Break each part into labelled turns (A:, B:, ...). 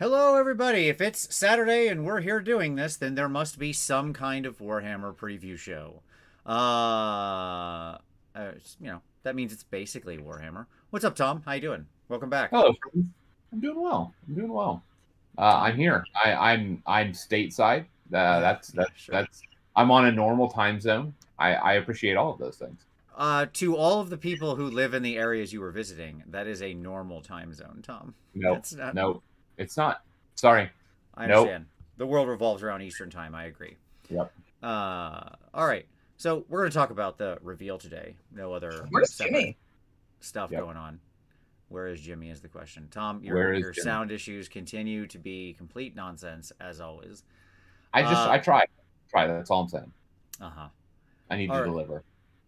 A: Hello, everybody. If it's Saturday and we're here doing this, then there must be some kind of Warhammer preview show. That means it's basically Warhammer. What's up, Tom? How you doing? Welcome back.
B: Hello, friends. I'm doing well. I'm doing well. I'm
A: Tom.
B: here. I'm stateside.
A: Yeah, yeah, sure.
B: That's. I'm on a normal time zone. I appreciate all of those things.
A: To all of the people who live in the areas you were visiting, that is a normal time zone, Tom.
B: Nope,
A: That's not.
B: nope. It's not. Sorry.
A: I
B: Nope.
A: understand. The world revolves around Eastern time. I agree.
B: Yep.
A: All right. So we're going to talk about the reveal today. No other
B: Where's
A: separate
B: Jimmy?
A: stuff
B: Yep.
A: going on. Where is Jimmy is the question. Tom,
B: Where is
A: your
B: Jimmy?
A: sound issues continue to be complete nonsense as always.
B: I tried. Try. That's all I'm saying.
A: Uh-huh.
B: I need
A: All
B: to
A: right.
B: deliver.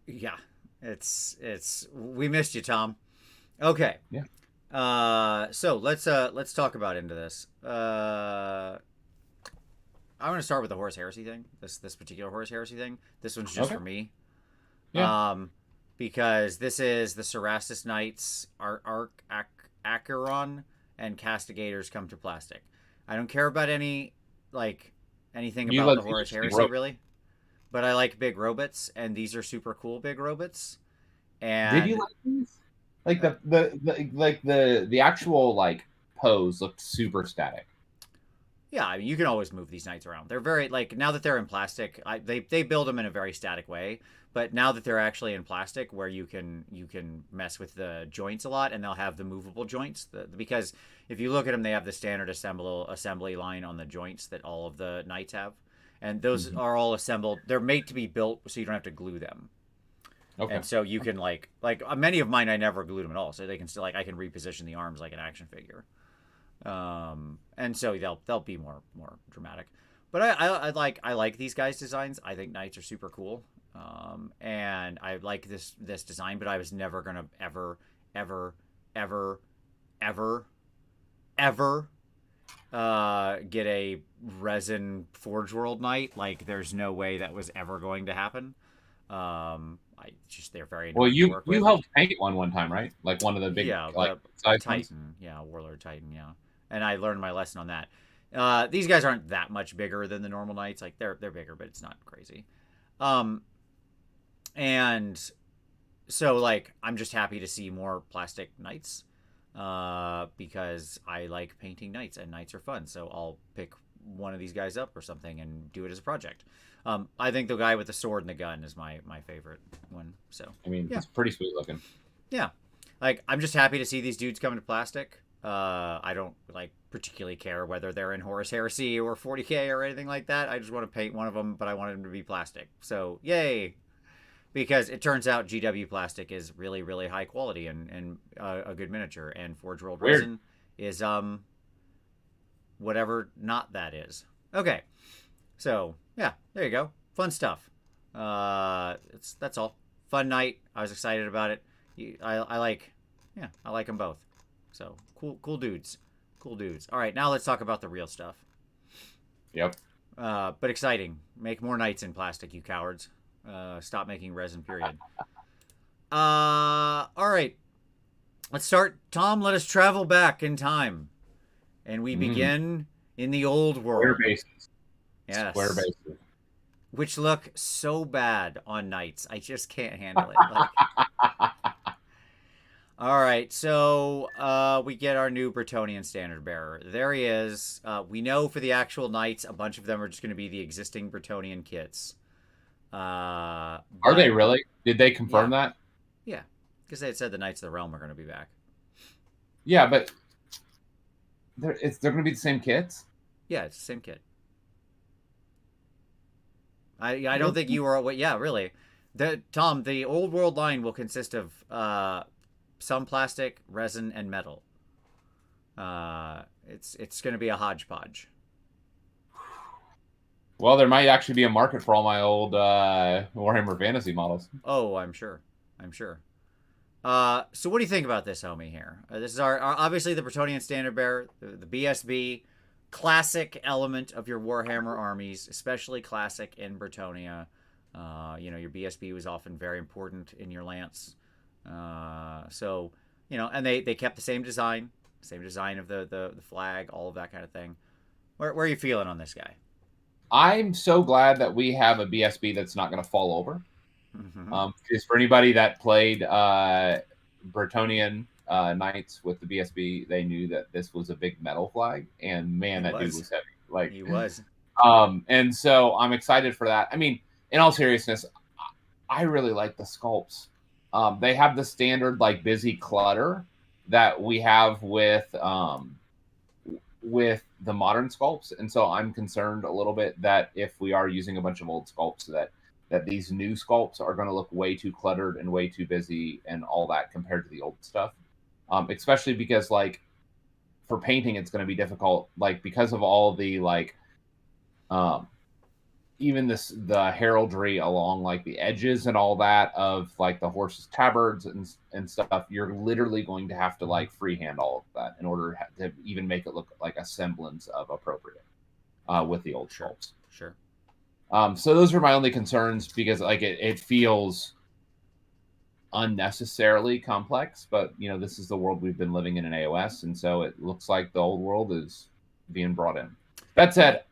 A: Yeah. It's we missed you, Tom. Okay.
B: Yeah.
A: So let's talk about into this. I'm gonna start with the Horus Heresy thing. This particular Horus Heresy thing. This one's just
B: Okay.
A: for me.
B: Yeah.
A: Because this is the Cerastus Knights, Acheron, and Castigators come to plastic. I don't care about anything
B: You
A: about
B: let
A: the
B: me
A: Horus
B: speak.
A: Heresy really, but I like big robots, and these are super cool big robots.
B: Did you
A: And
B: like these? Like
A: uh,
B: the actual like pose looked super static.
A: yeah, I mean, you can always move these knights around. They're very now that they're in plastic. They build them in a very static way. But now that they're actually in plastic, where you can mess with the joints a lot, and they'll have the movable joints. Because if you look at them, they have the standard assembly line on the joints that all of the knights have, and those
B: Mhm.
A: are all assembled. They're made to be built so you don't have to glue them.
B: Okay.
A: And so you can many of mine I never glued them at all, so they can still I can reposition the arms like an action figure. And so they'll be more dramatic. But I like these guys' designs. I think knights are super cool. And I like this design, but I was never gonna ever ever ever ever get a resin Forge World knight. Like there's no way that was ever going to happen. I just they're very
B: Well,
A: annoying to work
B: you
A: with.
B: helped paint one time, right? Like one of the big
A: Yeah,
B: like
A: the
B: size ones.
A: Titan. Yeah, Warlord Titan. Yeah, and I learned my lesson on that. These guys aren't that much bigger than the normal knights. Like they're bigger, but it's not crazy. Um, and so I'm just happy to see more plastic knights. Because I like painting knights and knights are fun. So I'll pick one of these guys up or something and do it as a project. I think the guy with the sword and the gun is my favorite one. So
B: I mean,
A: yeah,
B: it's pretty sweet looking.
A: yeah. I'm just happy to see these dudes come to plastic. I don't particularly care whether they're in Horus Heresy or 40k or anything like that. I just want to paint one of them, but I want them to be plastic. So yay! Because it turns out GW plastic is really really high quality and a good miniature, and Forge World
B: Weird.
A: resin is whatever not that is. Okay, so yeah, there you go. Fun stuff. That's all. Fun night. I was excited about it. I like, yeah, I like them both. So cool dudes, cool dudes. All right, now let's talk about the real stuff.
B: Yep.
A: But exciting. Make more knights in plastic, you cowards. Stop making resin. Period. All right. Let's start. Tom, let us travel back in time, and we
B: Mm.
A: begin in the old
B: Square
A: world.
B: bases. Square
A: Yes,
B: bases.
A: which look so bad on knights. I just can't handle it. All right, so we get our new Bretonian standard bearer. There he is. We know for the actual knights, a bunch of them are just going to be the existing Bretonian kits.
B: Are they
A: But
B: really? Did they
A: yeah,
B: confirm that?
A: yeah, because they had said the Knights of the Realm are going to be back.
B: Yeah, but they're going to be the same kits.
A: Yeah, it's the same kit. I don't
B: Really?
A: think you were. Yeah, really. Tom, the old world line will consist of some plastic, resin, and metal. It's going to be a hodgepodge.
B: Well, there might actually be a market for all my old Warhammer Fantasy models.
A: Oh, I'm sure. I'm sure. So what do you think about this, homie? Here, this is our obviously the Bretonian Standard Bearer, the BSB, classic element of your Warhammer armies, especially classic in Bretonia. Your BSB was often very important in your lance. So and they kept the same design. same design of the flag, all of that kind of thing. Where are you feeling on this guy?
B: I'm so glad that we have a BSB that's not going to fall over.
A: Mm-hmm.
B: Because for anybody that played Bretonian Knights with the BSB, they knew that this was a big metal flag, and man,
A: He
B: that dude
A: was.
B: was heavy. Like,
A: He was.
B: and so I'm excited for that. I mean, in all seriousness, I really like the sculpts. They have the standard like busy clutter that we have with the modern sculpts, and so I'm concerned a little bit that if we are using a bunch of old sculpts, that these new sculpts are going to look way too cluttered and way too busy and all that compared to the old stuff. Especially because like for painting, it's going to be difficult, like because of all the like um, even the heraldry along like the edges and all that of like the horse's tabards and stuff. You're literally going to have to like freehand all of that in order to even make it look like a semblance of appropriate with the old sculpts.
A: Sure.
B: So those are my only concerns because like it feels unnecessarily complex, but you know, this is the world we've been living in AOS, and so it looks like the old world is being brought in. That said,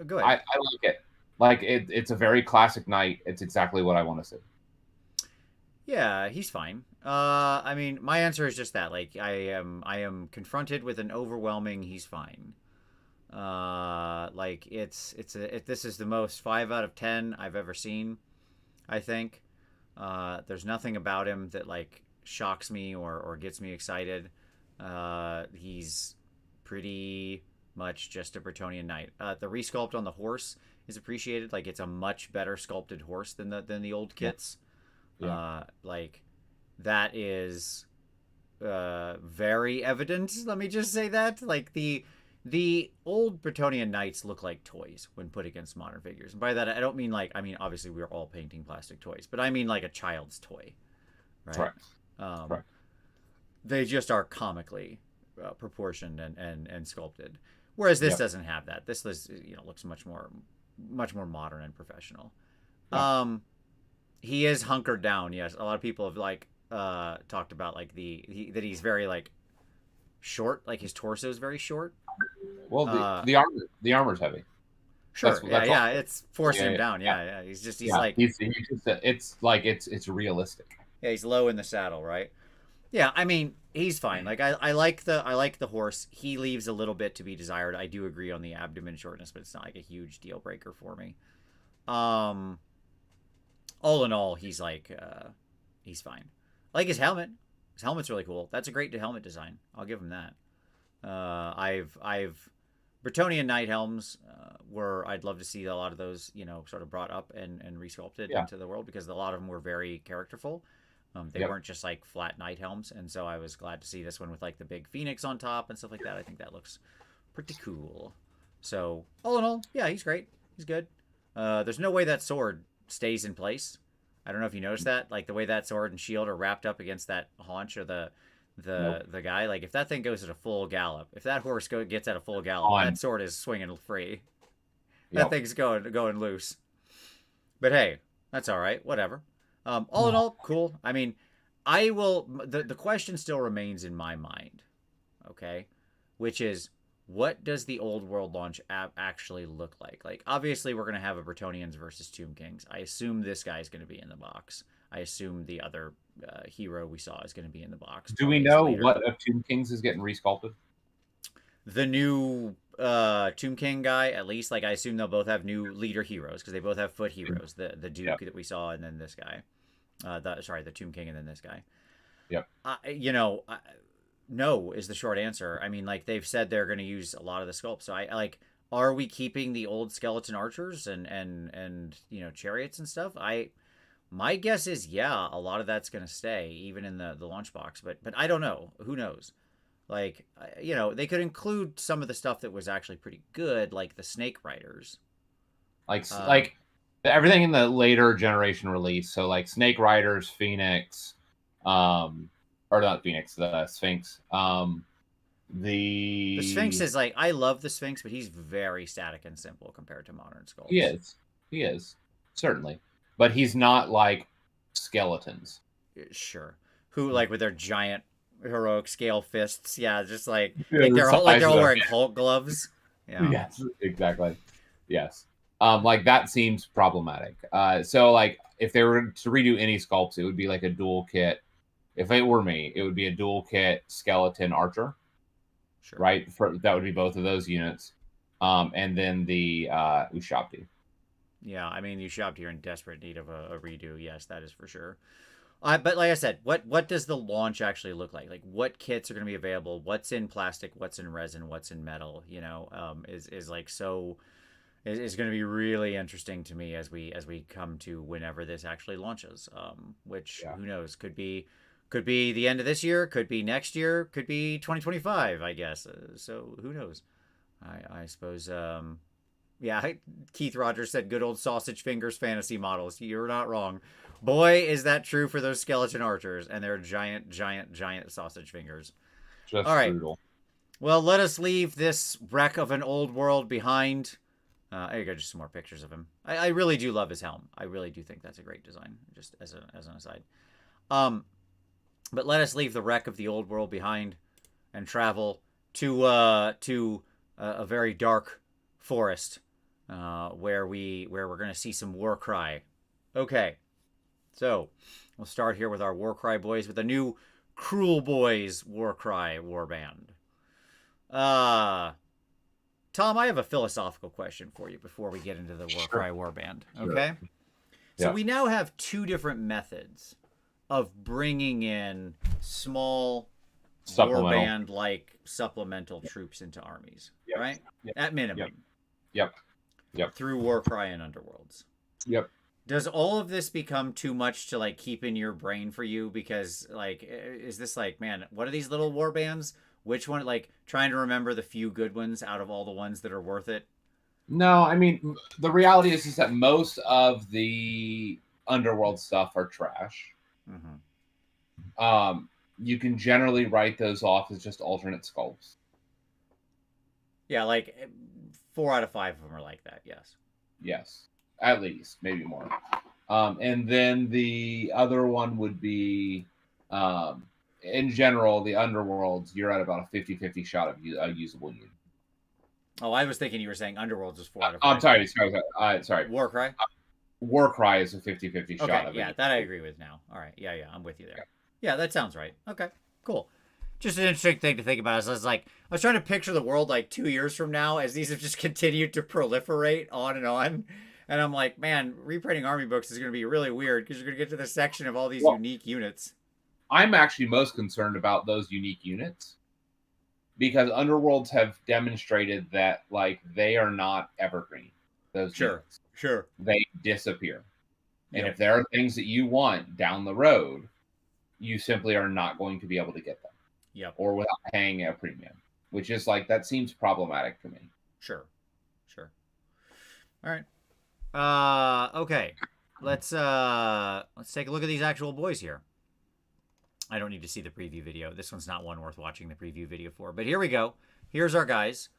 A: Go ahead.
B: I like it. Like it's a very classic knight. It's exactly what I want to see.
A: Yeah, he's fine. I mean, my answer is just that. Like, I am confronted with an overwhelming. He's fine. Like this is the most 5 out of 10 I've ever seen. I think. There's nothing about him that like shocks me or gets me excited. He's pretty much just a Bretonian knight. The resculpt on the horse is appreciated. Like it's a much better sculpted horse than the old kits.
B: Yeah.
A: Like that is very evident. Let me just say that. Like the old Bretonian knights look like toys when put against modern figures. And by that I don't mean like obviously we're all painting plastic toys, but I mean like a child's toy, right?
B: Correct.
A: Correct. They just are comically proportioned and sculpted. Whereas this doesn't have that. This looks much more modern and professional. Yeah. He is hunkered down. Yes, a lot of people have like talked about like that he's very like short. Like his torso is very short.
B: Well, the armor's heavy.
A: Sure. Yeah. It's forcing him down. Yeah. He's like
B: he's just it's realistic.
A: Yeah, he's low in the saddle, right? Yeah, I mean, he's fine. Like I like the horse. He leaves a little bit to be desired. I do agree on the abdomen shortness, but it's not like a huge deal breaker for me. All in all, he's like he's fine. I like his helmet. His helmet's really cool. That's a great helmet design. I'll give him that. I've Bretonian Knight helms were I'd love to see a lot of those sort of brought up and resculpted into the world because a lot of them were very characterful. They weren't just like flat knight helms, and so I was glad to see this one with like the big phoenix on top and stuff like that. I think that looks pretty cool. So all in all, yeah, he's great. He's good. There's no way that sword stays in place. I don't know if you noticed that, like the way that sword and shield are wrapped up against that haunch of the guy. Like if that thing goes at a full gallop, if that horse gets at a full gallop, that sword is swinging free. That thing's going loose. But hey, that's all right. Whatever. All in all, cool. I mean, I will. The question still remains in my mind. Okay, which is, what does the old world launch actually look like? Like, obviously, we're gonna have a Bretonians versus Tomb Kings. I assume this guy's gonna be in the box. I assume the other hero we saw is gonna be in the box.
B: Do we know what of Tomb Kings is getting resculpted?
A: The new Tomb King guy, at least. Like, I assume they'll both have new leader heroes because they both have foot heroes. The Duke that we saw, and then this guy. The Tomb King, and then this guy.
B: Yep.
A: No is the short answer. I mean, like they've said they're going to use a lot of the sculpts. So I like, are we keeping the old skeleton archers and chariots and stuff? My guess is a lot of that's going to stay even in the launch box. But I don't know. Who knows? Like they could include some of the stuff that was actually pretty good, like the Snake Riders.
B: Like everything in the later generation release. So like Snake Riders, Phoenix, or not Phoenix, the Sphinx. The
A: Sphinx is like, I love the Sphinx, but he's very static and simple compared to modern sculpts.
B: He is certainly, but he's not like skeletons.
A: Sure. Who like with their giant heroic scale fists. Yeah, just like
B: Yeah, the
A: like
B: size
A: they're
B: of
A: all
B: them.
A: wearing Hulk gloves. Yeah.
B: Yes, exactly. Yes. Like that seems problematic. So like if they were to redo any sculpts, it would be like a dual kit. If it were me, it would be a dual kit skeleton archer,
A: Sure.
B: right? That would be both of those units. And then the Ushabti.
A: Yeah, I mean, you shopped here in desperate need of a redo. Yes, that is for sure. But like I said, what does the launch actually look like? Like, what kits are going to be available? What's in plastic? What's in resin? What's in metal? You know, is like so is going to be really interesting to me as we come to whenever this actually launches. Which
B: Yeah.
A: who knows, could be the end of this year, could be next year, could be 2025, I guess. So who knows? I suppose. Yeah, Keith Rogers said, "Good old sausage fingers fantasy models." You're not wrong. Boy, is that true for those skeleton archers and their giant, giant, giant sausage fingers. All
B: Just
A: right.
B: brutal.
A: Well, let us leave this wreck of an old world behind. There you go, just some more pictures of him. I really do love his helm. I really do think that's a great design, just as an aside. But let us leave the wreck of the old world behind and travel to a very dark forest where we're gonna see some war cry. Okay, so we'll start here with our war cry boys with a new Cruel Boyz war cry warband. Tom, I have a philosophical question for you before we get into the war cry warband. Okay, so
B: Yeah.
A: we now have two different methods of bringing in small
B: Supplemental.
A: warband like supplemental troops into armies,
B: Yep.
A: right?
B: Yep.
A: At minimum.
B: Yep.
A: Through Warcry and Underworlds.
B: Yep.
A: Does all of this become too much to like keep in your brain for you? Because like, is this like, man, what are these little war bands? Which one? Like trying to remember the few good ones out of all the ones that are worth it.
B: No, I mean the reality is that most of the underworld stuff are trash.
A: Mm-hmm.
B: You can generally write those off as just alternate sculpts.
A: Yeah, like 4 out of 5 of them are like that. Yes.
B: Yes, at least, maybe more. And then the other one would be, in general, the underworlds, you're at about a 50-50 shot of a usable unit.
A: Oh, I was thinking you were saying Underworlds is 4 out of 5.
B: I'm sorry.
A: Warcry?
B: Warcry is a 50-50 shot.
A: Okay, yeah, that I agree with now. All right, yeah, I'm with you there. Yeah, that sounds right. Okay, cool. Just an interesting thing to think about. I was trying to picture the world like 2 years from now as these have just continued to proliferate on, and I'm like, man, reprinting army books is going to be really weird because you're going to get to the section of all these unique units.
B: I'm actually most concerned about those unique units because underworlds have demonstrated that like they are not evergreen. Those units.
A: Sure,
B: they disappear. And if there are things that you want down the road, you simply are not going to be able to get them.
A: Yep.
B: Or without paying a premium, which is like that seems problematic to me.
A: Sure. All right. Okay. Let's take a look at these actual boys here. I don't need to see the preview video. This one's not one worth watching the preview video for. But here we go. Here's our guys.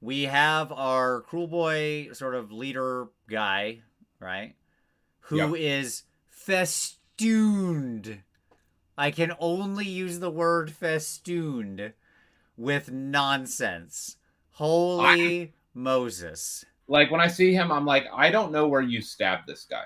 A: We have our Cruel Boy sort of leader guy, right? Who is festooned. I can only use the word festooned with nonsense. Holy Moses.
B: Like when I see him, I'm like, I don't know where you stabbed this guy.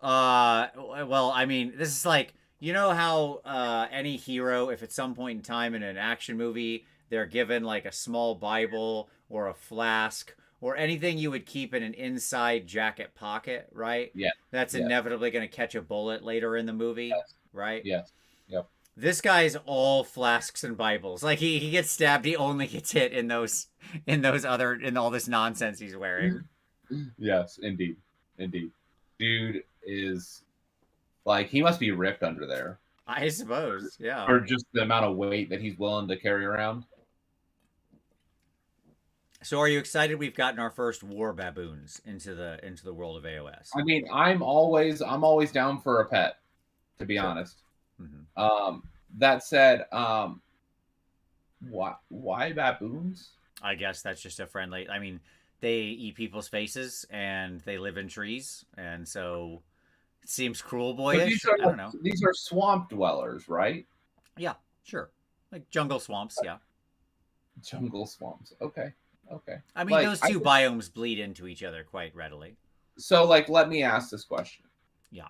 A: Well, I mean, this is like, you know how any hero, if at some point in time in an action movie, they're given like a small Bible or a flask or anything you would keep in an inside jacket pocket, right?
B: Yeah.
A: That's inevitably going to catch a bullet later in the movie, right?
B: Yes. Yep.
A: This guy's all flasks and Bibles. Like he gets stabbed, he only gets hit in all this nonsense he's wearing.
B: Yes, indeed. Dude is like he must be ripped under there.
A: I suppose, yeah.
B: Or just the amount of weight that he's willing to carry around.
A: So are you excited we've gotten our first war baboons into the world of AOS?
B: I mean, I'm always down for a pet, to be honest.
A: Mm-hmm.
B: That said, why baboons?
A: I guess that's just a friendly. I mean, they eat people's faces and they live in trees, and so it seems Cruel Boyish. I don't know.
B: These are swamp dwellers, right?
A: Yeah. Sure. Like jungle swamps, yeah.
B: Jungle swamps. Okay. Okay.
A: I mean,
B: Like
A: those two biomes bleed into each other quite readily.
B: so like let me ask this question.
A: Yeah.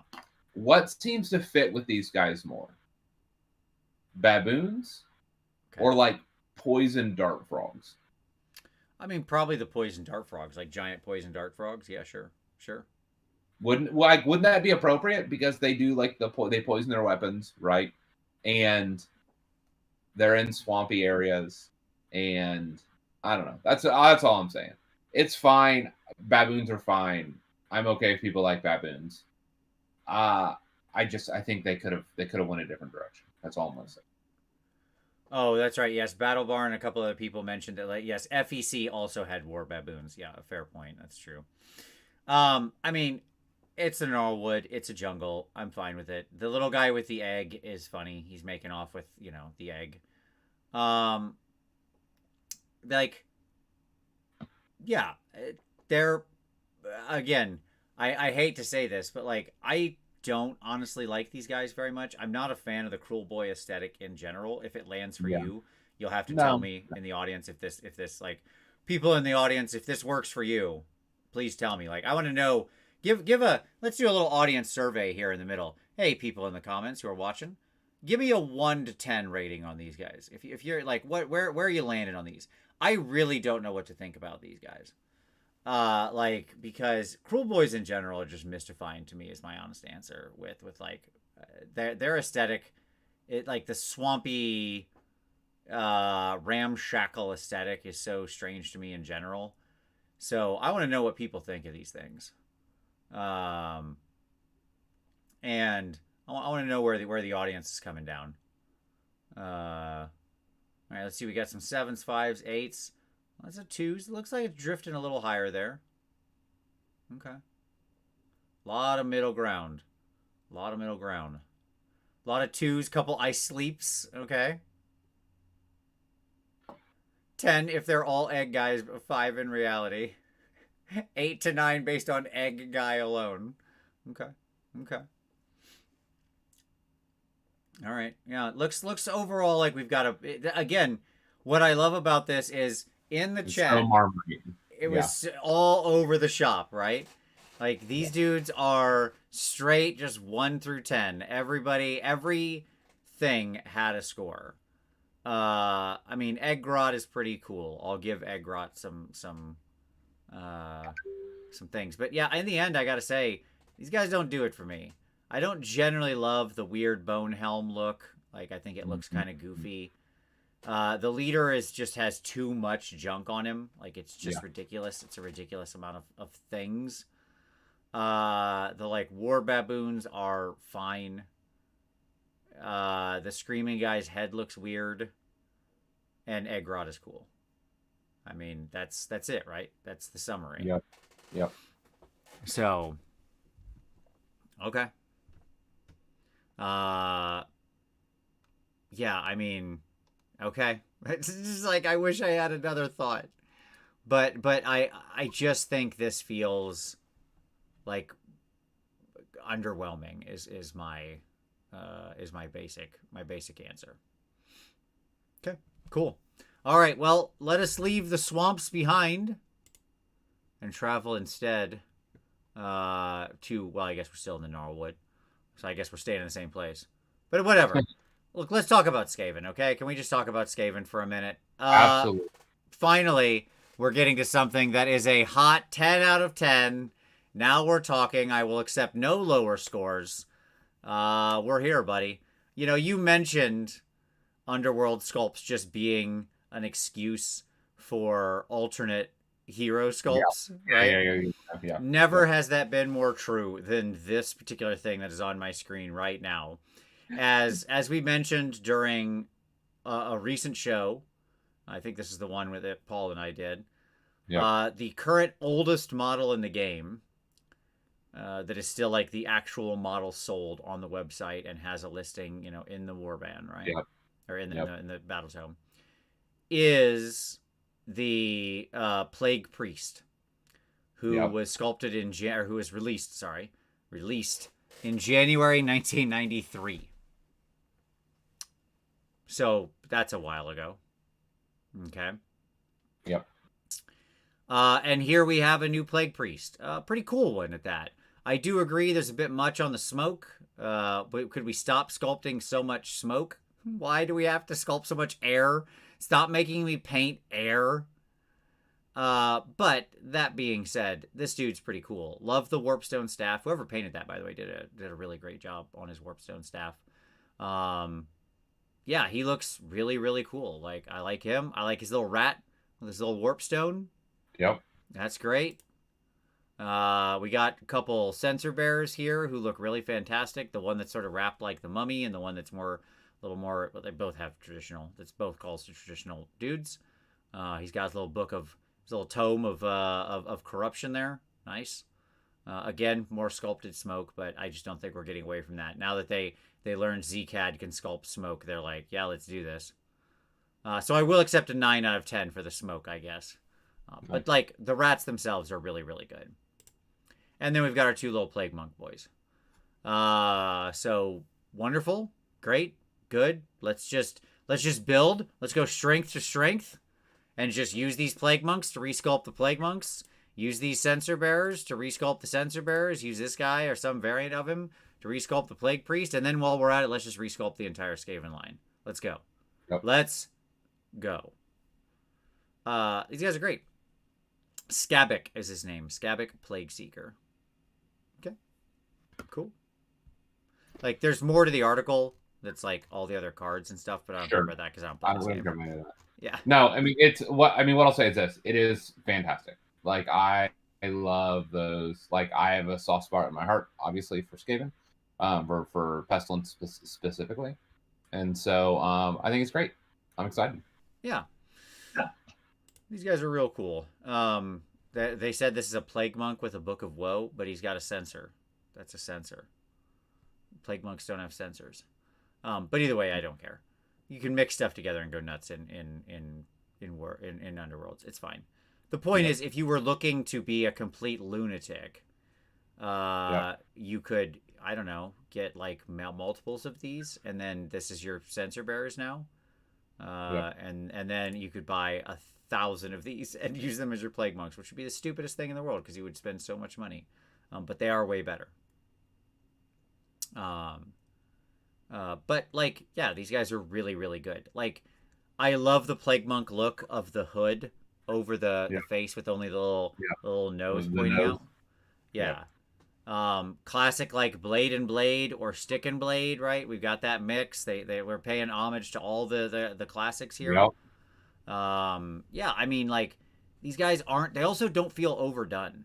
B: What seems to fit with these guys more? Baboons
A: Okay.
B: or like poison dart frogs?
A: I mean, probably the poison dart frogs, like giant poison dart frogs. Yeah, sure. Sure.
B: Wouldn't that be appropriate because they do like they poison their weapons, right? And they're in swampy areas, and I don't know. That's all I'm saying. It's fine. Baboons are fine. I'm okay if people like baboons. I think they could have went a different direction. That's all I'm gonna say.
A: Oh, that's right. Yes, Battle Barn. A couple of people mentioned that. Like, yes, FEC also had war baboons. Yeah, a fair point. That's true. I mean, it's a Norwood. It's a jungle. I'm fine with it. The little guy with the egg is funny. He's making off with the egg. Um, like, yeah, they're again. I hate to say this, but like I don't honestly like these guys very much. I'm not a fan of the Cruel Boy aesthetic in general. If it lands for you, you'll have to tell me in the audience if this like people in the audience if this works for you. Please tell me. Like I want to know. Give a let's do a little audience survey here in the middle. Hey, people in the comments who are watching, give me a 1 to 10 rating on these guys. If you're like where are you landing on these? I really don't know what to think about these guys. Like because Cruel Boys in general are just mystifying to me is my honest answer with like their aesthetic, it like the swampy ramshackle aesthetic is so strange to me in general. So I want to know what people think of these things. And I want to know where the audience is coming down. All right, let's see. We got some 7s, 5s, 8s. That's a 2s. It looks like it's drifting a little higher there. Okay. A lot of middle ground. A lot of middle ground. A lot of 2s, couple ice sleeps. Okay. 10 if they're all egg guys, but 5 in reality. 8 to 9 based on egg guy alone. Okay. Okay. All right. Yeah, it looks overall like we've got again, what I love about this is in the chat it was all over the shop, right? Like these dudes are straight just 1 through 10. Everything had a score. I mean, Eggrot is pretty cool. I'll give Eggrot some things. But yeah, in the end, I gotta say, these guys don't do it for me. I don't generally love the weird bone helm look. Like, I think it looks kind of goofy. The leader just has too much junk on him. Like, it's just ridiculous. It's a ridiculous amount of things. The, like, war baboons are fine. The screaming guy's head looks weird. And Eggrot is cool. I mean, that's it, right? That's the summary.
B: Yep.
A: So, okay. Yeah, I mean, okay. It's just like I wish I had another thought. But I just think this feels like underwhelming is my basic answer. Okay, cool. All right, well, let us leave the swamps behind and travel instead well, I guess we're still in the Norwood. So I guess we're staying in the same place. But whatever. Look, let's talk about Skaven, okay? Can we just talk about Skaven for a minute?
B: Absolutely.
A: Finally, we're getting to something that is a hot 10 out of 10. Now we're talking. I will accept no lower scores. We're here, buddy. You know, you mentioned Underworld sculpts just being an excuse for alternate hero sculpts, right?
B: Yeah.
A: Never has that been more true than this particular thing that is on my screen right now. As we mentioned during a recent show, I think this is the one that Paul and I did. Yeah. The current oldest model in the game that is still like the actual model sold on the website and has a listing, in the warband, right?
B: Yep.
A: Or in the battle tome, is the Plague Priest, who was sculpted who was released in January 1993. So that's a while ago. Okay.
B: Yep.
A: And here we have a new Plague Priest. Pretty cool one at that. I do agree there's a bit much on the smoke. But could we stop sculpting so much smoke? Why do we have to sculpt so much air? Stop making me paint air. But that being said, this dude's pretty cool. Love the Warpstone staff. Whoever painted that, by the way, did a really great job on his Warpstone staff. Yeah, he looks really, really cool. Like, I like him. I like his little rat with his little Warpstone.
B: Yep.
A: That's great. We got a couple sensor bearers here who look really fantastic. The one that's sort of wrapped like the mummy, and the one that's more, a little more. Well, they both have traditional. That's both calls to traditional dudes. He's got his little book of his little tome of corruption there. Nice. Again, more sculpted smoke, but I just don't think we're getting away from that. Now that they learned Zcad can sculpt smoke, they're like, yeah, let's do this. So I will accept a 9 out of 10 for the smoke, I guess. But like the rats themselves are really, really good. And then we've got our two little plague monk boys. So wonderful, great, good. Let's just build. Let's go strength to strength, and just use these plague monks to resculpt the plague monks. Use these sensor bearers to resculpt the sensor bearers. Use this guy or some variant of him to resculpt the plague priest. And then while we're at it, let's just resculpt the entire Skaven line. Let's go.
B: Yep.
A: Let's go. These guys are great. Skabic is his name. Skabic Plague Seeker. Okay. Cool. Like, there's more to the article that's like all the other cards and stuff, but I don't care about that because I don't play this game. Yeah.
B: No, I mean what I'll say is this: it is fantastic. Like I love those. Like I have a soft spot in my heart, obviously for Skaven, for Pestilence specifically, and so I think it's great. I'm excited.
A: Yeah. These guys are real cool. They said this is a plague monk with a book of woe, but he's got a sensor. That's a sensor. Plague monks don't have sensors. But either way, I don't care. You can mix stuff together and go nuts in Underworlds. It's fine. The point is, if you were looking to be a complete lunatic, you could, I don't know, get like multiples of these, and then this is your sensor bearers now. And then you could buy 1,000 of these and use them as your plague monks, which would be the stupidest thing in the world because you would spend so much money. But they are way better. But like, yeah, these guys are really, really good. Like, I love the plague monk look of the hood over the face with only the little nose pointing out. Yeah. Classic like blade and blade or stick and blade, right? We've got that mix. They were paying homage to all the classics here.
B: Yep.
A: Yeah, I mean, like, these guys aren't, they also don't feel overdone.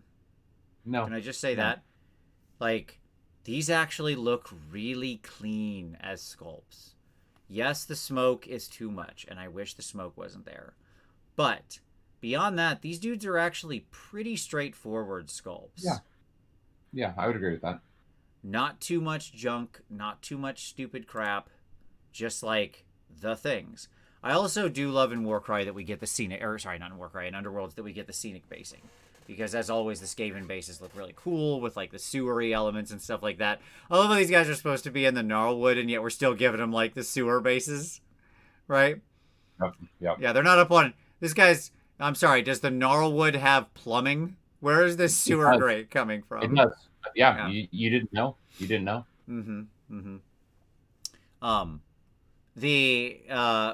B: No.
A: Can I just say that? Like, these actually look really clean as sculpts. Yes, the smoke is too much, and I wish the smoke wasn't there. But beyond that, these dudes are actually pretty straightforward sculpts.
B: Yeah. Yeah, I would agree with that.
A: Not too much junk, not too much stupid crap, just like the things. I also do love in Warcry that we get the scenic, or sorry, not in Warcry, in Underworlds that we get the scenic basing. Because as always, the Skaven bases look really cool with like the sewery elements and stuff like that. I love how these guys are supposed to be in the Gnarlwood, and yet we're still giving them like the sewer bases, right?
B: Yep.
A: Yeah, they're not up on this guy's. I'm sorry. Does the Gnarlwood have plumbing? Where is this sewer grate coming from?
B: It does. Yeah. You didn't know. You didn't know.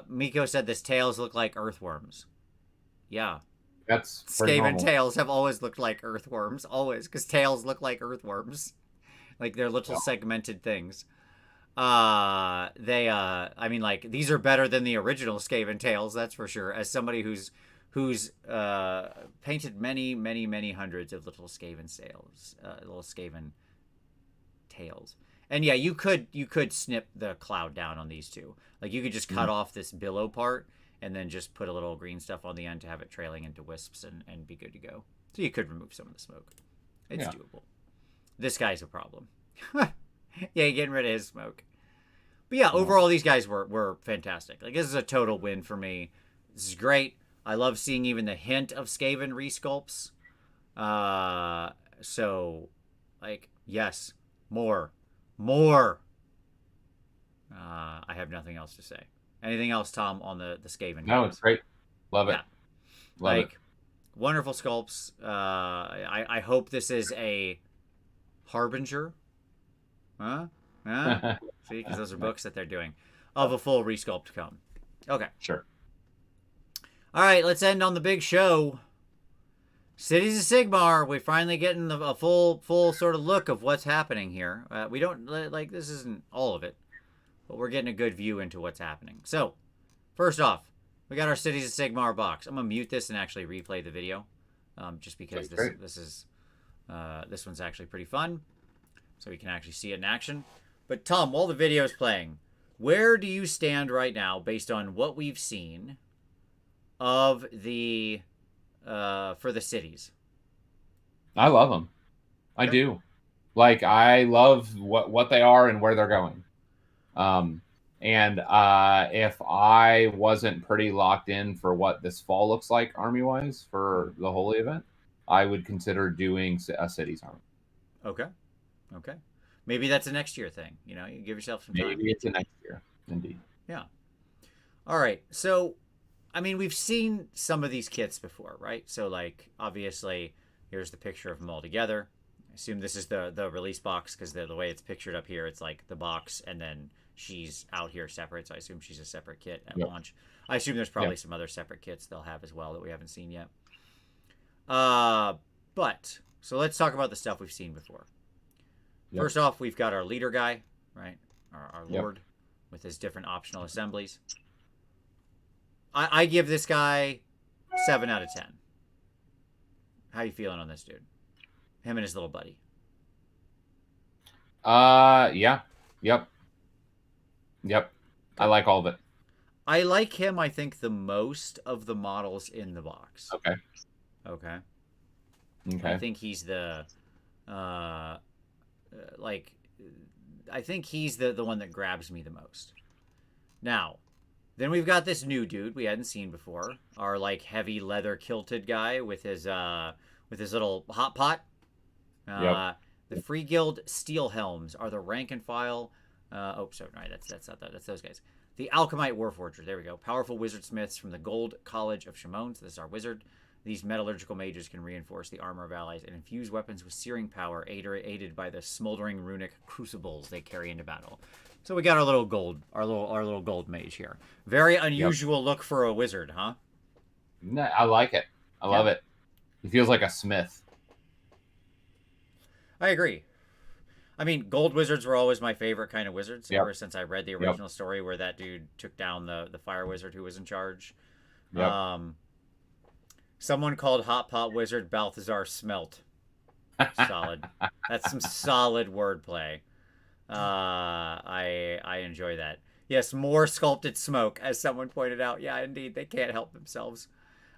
A: Miko said this tails look like earthworms. Yeah.
B: That's
A: Skaven tails have always looked like earthworms, always, because tails look like earthworms, like they're little segmented things. I mean, like, these are better than the original Skaven tails, that's for sure. As somebody who's painted many hundreds of little Skaven tails, and yeah, you could snip the cloud down on these two. Like, you could just cut off this billow part and then just put a little green stuff on the end to have it trailing into wisps and be good to go. So you could remove some of the smoke. It's doable. This guy's a problem. Yeah, getting rid of his smoke. But yeah, overall, these guys were fantastic. Like, this is a total win for me. This is great. I love seeing even the hint of Skaven resculpts. So, like, yes, more. I have nothing else to say. Anything else, Tom, on the Skaven?
B: No, it's great. Love it.
A: Yeah.
B: Love it.
A: Wonderful sculpts. I hope this is a harbinger. Huh? See, because those are books that they're doing of a full resculpt cone. Okay.
B: Sure.
A: All right, let's end on the big show. Cities of Sigmar. We're finally getting a full sort of look of what's happening here. We don't like this isn't all of it, but we're getting a good view into what's happening. So, first off, we got our Cities of Sigmar box. I'm gonna mute this and actually replay the video, just because this one's actually pretty fun, so we can actually see it in action. But Tom, while the video is playing, where do you stand right now based on what we've seen of the for the cities?
B: I love them. I do. Like, I love what they are and where they're going. And if I wasn't pretty locked in for what this fall looks like army-wise for the Holy event, I would consider doing a cities army.
A: Okay. Okay. Maybe that's a next year thing. You know, you give yourself some time.
B: Maybe it's a next year. Indeed.
A: Yeah. All right. So, I mean, we've seen some of these kits before, right? So, like, obviously, here's the picture of them all together. I assume this is the release box because the way it's pictured up here, it's like the box and then she's out here separate. So I assume she's a separate kit at launch. I assume there's probably some other separate kits they'll have as well that we haven't seen yet. But, so let's talk about the stuff we've seen before. First off, we've got our leader guy, right? Our lord with his different optional assemblies. I give this guy 7 out of 10. How you feeling on this dude? Him and his little buddy.
B: Yeah. Yep. I like all of it.
A: I like him, I think, the most of the models in the box.
B: Okay.
A: I think he's the I think he's the one that grabs me the most. Now, then we've got this new dude we hadn't seen before. Our like heavy leather kilted guy with his little hot pot. The Free Guild Steel Helms are the rank and file. That's not that. That's those guys. The Alchemite Warforger. There we go. Powerful wizard smiths from the Gold College of Shimon. So this is our wizard. These metallurgical mages can reinforce the armor of allies and infuse weapons with searing power, aided by the smoldering runic crucibles they carry into battle. So we got our little gold mage here. Very unusual look for a wizard, huh?
B: No, I like it. I love it. He feels like a smith.
A: I agree. I mean, gold wizards were always my favorite kind of wizards ever since I read the original story where that dude took down the fire wizard who was in charge. Someone called Hot Pot Wizard Balthazar Smelt. Solid. That's some solid wordplay. I enjoy that. Yes, more sculpted smoke, as someone pointed out. Yeah, indeed, they can't help themselves.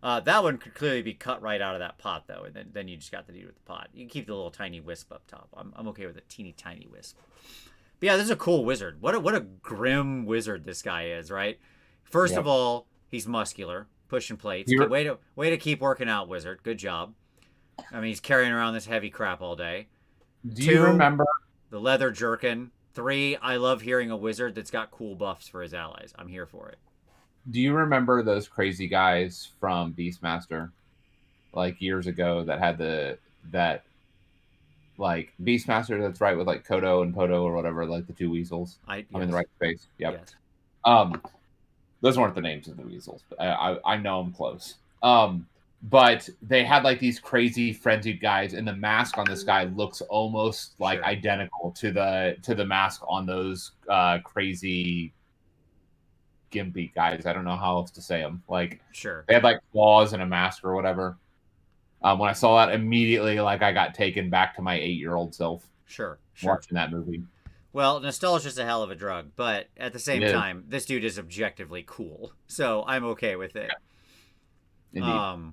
A: That one could clearly be cut right out of that pot, though, and then you just got to deal with the pot. You can keep the little tiny wisp up top. I'm okay with a teeny tiny wisp. But yeah, this is a cool wizard. What a grim wizard this guy is, right? First of all, he's muscular, pushing plates. Way to keep working out, wizard. Good job. I mean, he's carrying around this heavy crap all day.
B: Do you remember
A: the leather jerkin? 3, I love hearing a wizard that's got cool buffs for his allies. I'm here for it.
B: Do you remember those crazy guys from Beastmaster, like years ago, that had Beastmaster that's right with like Kodo and Podo or whatever, like the 2 weasels? I'm in the right space. Yep. Yes. Those weren't the names of the weasels. But I know them close. But they had like these crazy frenzied guys, and the mask on this guy looks almost like identical to the mask on those crazy gimpy guys. I don't know how else to say them. Like, they had like claws and a mask or whatever. When I saw that, immediately, like, I got taken back to my 8-year-old self. Watching that movie. Well,
A: nostalgia's a hell of a drug, but at the same time, this dude is objectively cool, so I'm okay with it.
B: Indeed.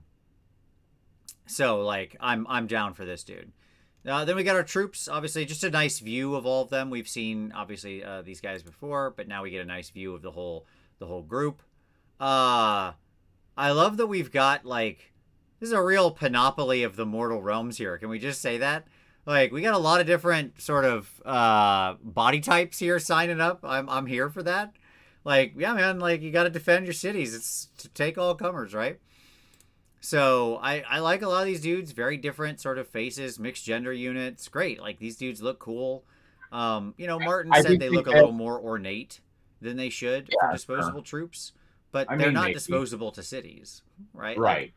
A: So like, I'm down for this dude. Then we got our troops. Obviously, just a nice view of all of them. We've seen obviously these guys before, but now we get a nice view of the whole group. I love that we've got like, this is a real panoply of the mortal realms here. Can we just say that? Like, we got a lot of different sort of body types here signing up. I'm here for that. Like, yeah, man, like you got to defend your cities. It's to take all comers, right? So I like a lot of these dudes. Very different sort of faces, mixed gender units. Great. Like these dudes look cool. Martin
B: I
A: said
B: do
A: they
B: think
A: look a
B: that,
A: little more ornate than they should for
B: yeah, sure.
A: disposable troops, but
B: I
A: they're
B: mean,
A: not
B: maybe.
A: disposable to cities, right? Like,
B: Right.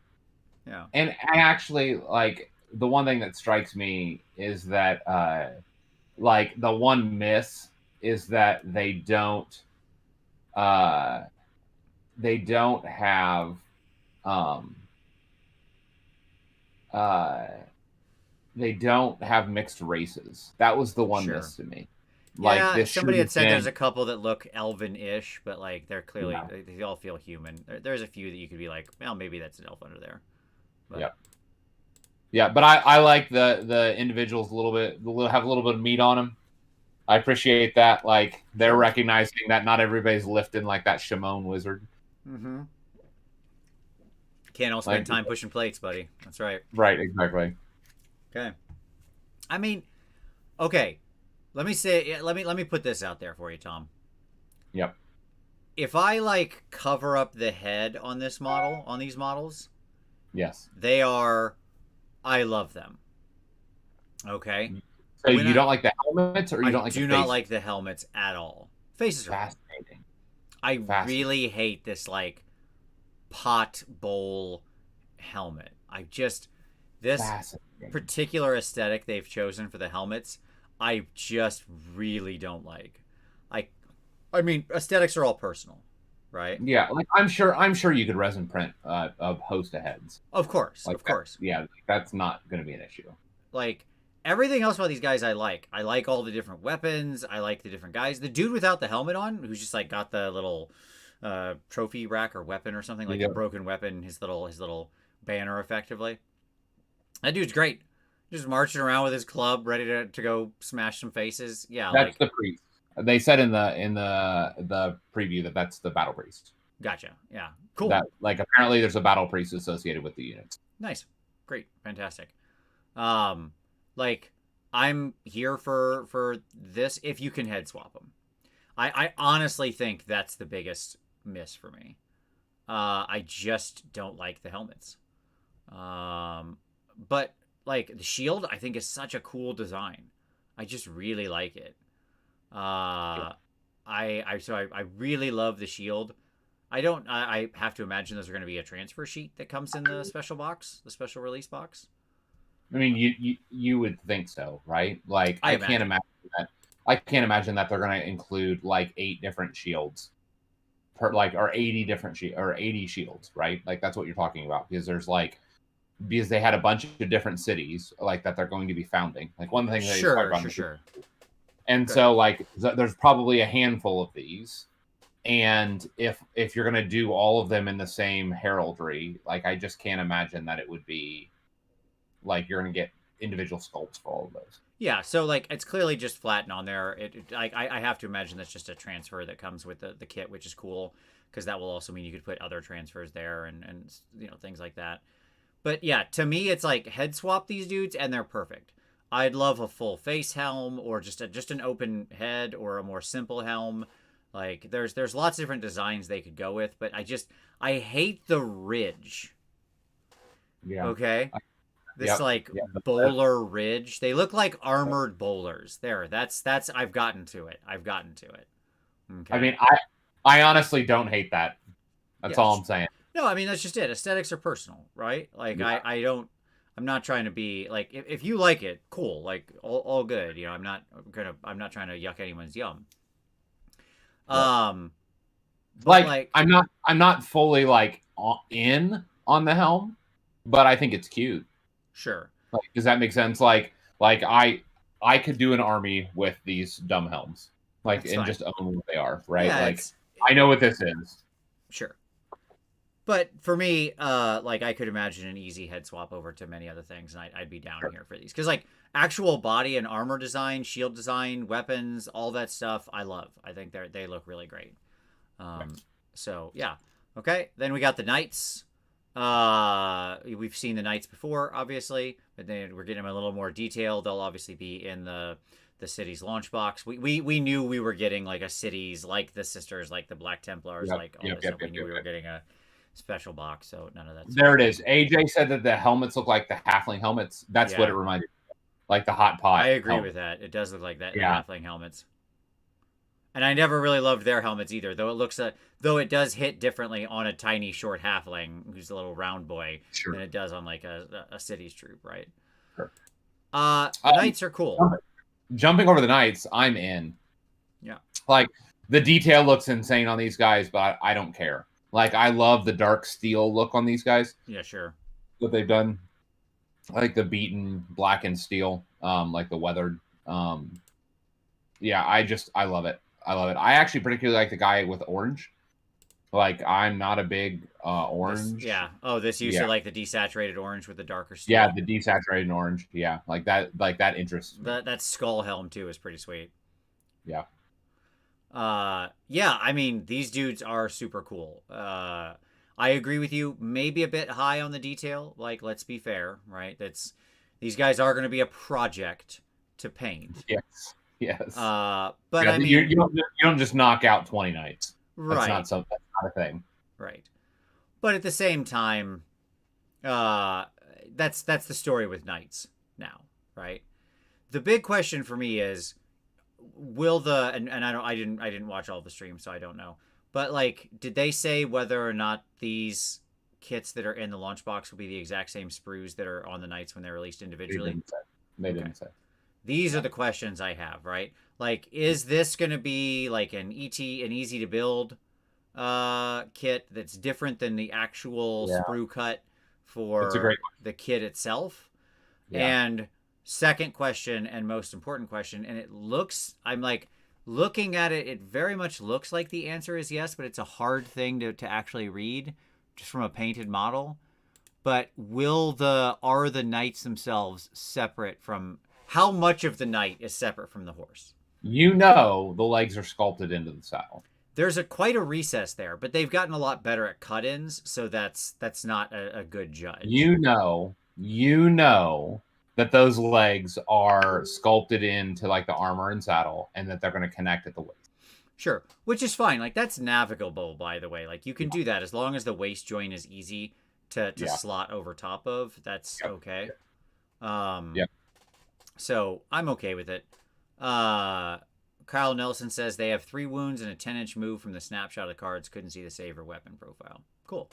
A: yeah,
B: And I actually like the one thing that strikes me is that like the one miss is that uh they don't have um uh they don't have mixed races. That was the one
A: sure.
B: miss to me. Like
A: Yeah,
B: this should
A: somebody had
B: have
A: said there's
B: been,
A: a couple that look elven-ish, but like they're clearly
B: yeah,
A: they all feel human. There's a few that you could be like, well, maybe that's an elf under there, but
B: yeah. Yeah, but I like the individuals a little bit, have a little bit of meat on them. I appreciate that. Like they're
A: sure.
B: recognizing that not everybody's lifting like that Shimon wizard.
A: Mm-hmm. Can't all spend
B: Like,
A: time pushing plates, buddy. That's right.
B: right, exactly.
A: Okay. I mean, okay. Let me put this out there for you, Tom.
B: Yep.
A: If I like cover up the head on this model, on these models,
B: Yes.
A: they are I love them. Okay?
B: So
A: When
B: you don't like the helmets, or you
A: I
B: don't like the
A: do not
B: face?
A: like the helmets at all. Faces are fine.
B: Fascinating.
A: I
B: Fascinating.
A: really hate this like pot bowl helmet. I just this
B: Fascinating.
A: particular aesthetic they've chosen for the helmets, I just really don't like. I I mean, aesthetics are all personal, right?
B: Yeah, like I'm sure you could resin print a host of heads
A: Of course,
B: like
A: of
B: that.
A: course.
B: Yeah, that's not going to be an issue.
A: Like everything else about these guys I like. I like all the different weapons. I like the different guys. The dude without the helmet on, who's just like got the little trophy rack or weapon or something, like the
B: Yeah,
A: broken weapon, his little banner effectively. That dude's great. Just marching around with his club, ready to go smash some faces. Yeah,
B: that's
A: like
B: the priest. They said in the preview that that's the battle priest.
A: gotcha. Yeah, cool.
B: That like apparently there's a battle priest associated with the units.
A: Nice. Great. Fantastic. Um like I'm here for this if you can head swap them. I honestly think that's the biggest miss for me. I just don't like the helmets. Um, but like the shield, I think is such a cool design. I just really like it. Uh, I really love the shield. I don't. I have to imagine those are going to be a transfer sheet that comes in the special box, the special release box.
B: I mean, you would think so, right? Like
A: I imagine.
B: that. I can't imagine that they're going to include like 8 different shields per like or 80 shields, right? Like that's what you're talking about because there's like because they had a bunch of different cities like that they're going to be founding. Like one thing they talk
A: Sure,
B: about,
A: sure, sure.
B: and
A: Good.
B: so like there's probably a handful of these. And if you're going to do all of them in the same heraldry, like I just can't imagine that it would be like you're going to get individual sculpts for all of those.
A: Yeah, so like it's clearly just flattened on there. I have to imagine that's just a transfer that comes with the kit, which is cool because that will also mean you could put other transfers there and things like that. But yeah, to me it's like head swap these dudes and they're perfect. I'd love a full face helm or just an open head or a more simple helm. Like there's lots of different designs they could go with, but I hate the ridge.
B: Yeah.
A: Okay? This
B: Yep.
A: like
B: Yeah.
A: bowler ridge. They look like armored bowlers. There, that's I've gotten to it. I've gotten to it.
B: I
A: Okay.
B: mean, I honestly don't hate that. That's
A: Yeah.
B: all I'm saying.
A: No, I mean that's just it. Aesthetics are personal, right? Like
B: Yeah.
A: I don't. I'm not trying to be like if you like it, cool. Like all good. I'm not trying to yuck anyone's yum.
B: Right.
A: But
B: Like
A: like
B: I'm not fully like in on the helm, but I think it's cute.
A: sure.
B: Like, does that make sense? Like I could do an army with these dumb helms, like
A: That's
B: and
A: fine.
B: just own what they are, right?
A: Yeah,
B: Like I know what this is.
A: sure. But for me, like I could imagine an easy head swap over to many other things, and I'd be down
B: Sure.
A: here for these because like actual body and armor design, shield design, weapons, all that stuff, I love. I think they look really great. Um, so yeah, okay. Then we got the knights. We've seen the knights before, obviously, but then we're getting them a little more detail. They'll obviously be in the the city's launch box. We knew we were getting like a city's, like the Sisters, like the Black Templars, like all this stuff. We knew we were getting a special box, so none of that.
B: There it is. AJ said that the helmets look like the halfling helmets. That's what it reminded me of. Like the hot pot.
A: I agree with that. It does look like that. Yeah. The halfling helmets. And I never really loved their helmets either, though it does hit differently on a tiny short halfling who's a little round boy than it does on like a city's troop, right?
B: Sure.
A: Knights are cool.
B: Jumping over the knights, I'm in.
A: Yeah.
B: Like the detail looks insane on these guys, but I don't care. Like I love the dark steel look on these guys.
A: Yeah, sure.
B: What they've done, like the beaten blackened steel, like the weathered. Yeah, I love it. I love it. I actually particularly like the guy with orange. Like I'm not a big orange.
A: This used to like the desaturated orange with the darker steel.
B: Yeah, the desaturated orange. Yeah, like that interests me.
A: That skull helm too is pretty sweet.
B: Yeah.
A: I mean, these dudes are super cool. I agree with you. Maybe a bit high on the detail. Like, let's be fair, right? These guys are going to be a project to paint.
B: Yes. Yes.
A: But
B: I mean, you don't just knock out 20 knights.
A: Right.
B: That's not a thing.
A: Right. But at the same time, that's the story with knights now, right? The big question for me is, will and I didn't watch all the streams, so I don't know. But like, did they say whether or not these kits that are in the launch box will be the exact same sprues that are on the knights when they're released individually?
B: They didn't say.
A: These are the questions I have, right? Like, is this going to be like an easy to build kit that's different than the actual sprue cut for the kit itself? Yeah. And second question, and most important question, and I'm like, looking at it, it very much looks like the answer is yes, but it's a hard thing to actually read just from a painted model. But are the knights themselves separate from... How much of the knight is separate from the horse?
B: The legs are sculpted into the saddle.
A: There's quite a recess there, but they've gotten a lot better at cut-ins, so that's not a good judge.
B: You know that those legs are sculpted into like the armor and saddle, and that they're going to connect at the waist.
A: Sure, which is fine. Like that's navigable, by the way. Like you can do that as long as the waist joint is easy to slot over top of. That's okay. So I'm okay with it. Kyle Nelson says they have 3 wounds and a 10-inch move from the snapshot of the cards. Couldn't see the save or weapon profile. Cool.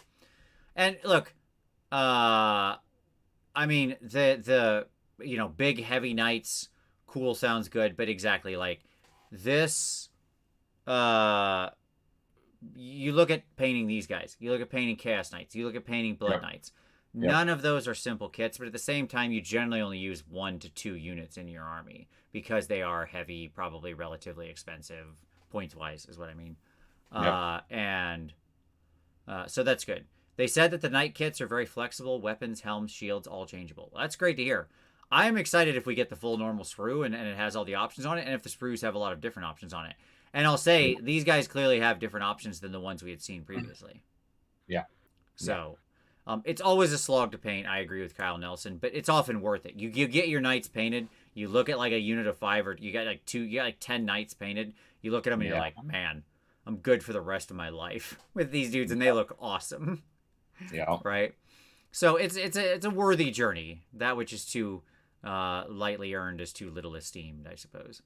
A: And look, I mean the big heavy knights, cool, sounds good, but exactly like this. You look at painting these guys. You look at painting Chaos Knights. You look at painting Blood Knights. None of those are simple kits, but at the same time, you generally only use 1 to 2 units in your army because they are heavy, probably relatively expensive, points-wise is what I mean. So that's good. They said that the knight kits are very flexible, weapons, helms, shields, all changeable. Well, that's great to hear. I am excited if we get the full normal sprue and it has all the options on it, and if the sprues have a lot of different options on it. And I'll say, these guys clearly have different options than the ones we had seen previously. Yeah. So... it's always a slog to paint. I agree with Kyle Nelson, but it's often worth it. You get your knights painted. You look at like a unit of 5, or you got like 10 knights painted. You look at them and you're like, man, I'm good for the rest of my life with these dudes, and they look awesome. Yeah. Right. So it's a worthy journey. That which is too lightly earned is too little esteemed, I suppose.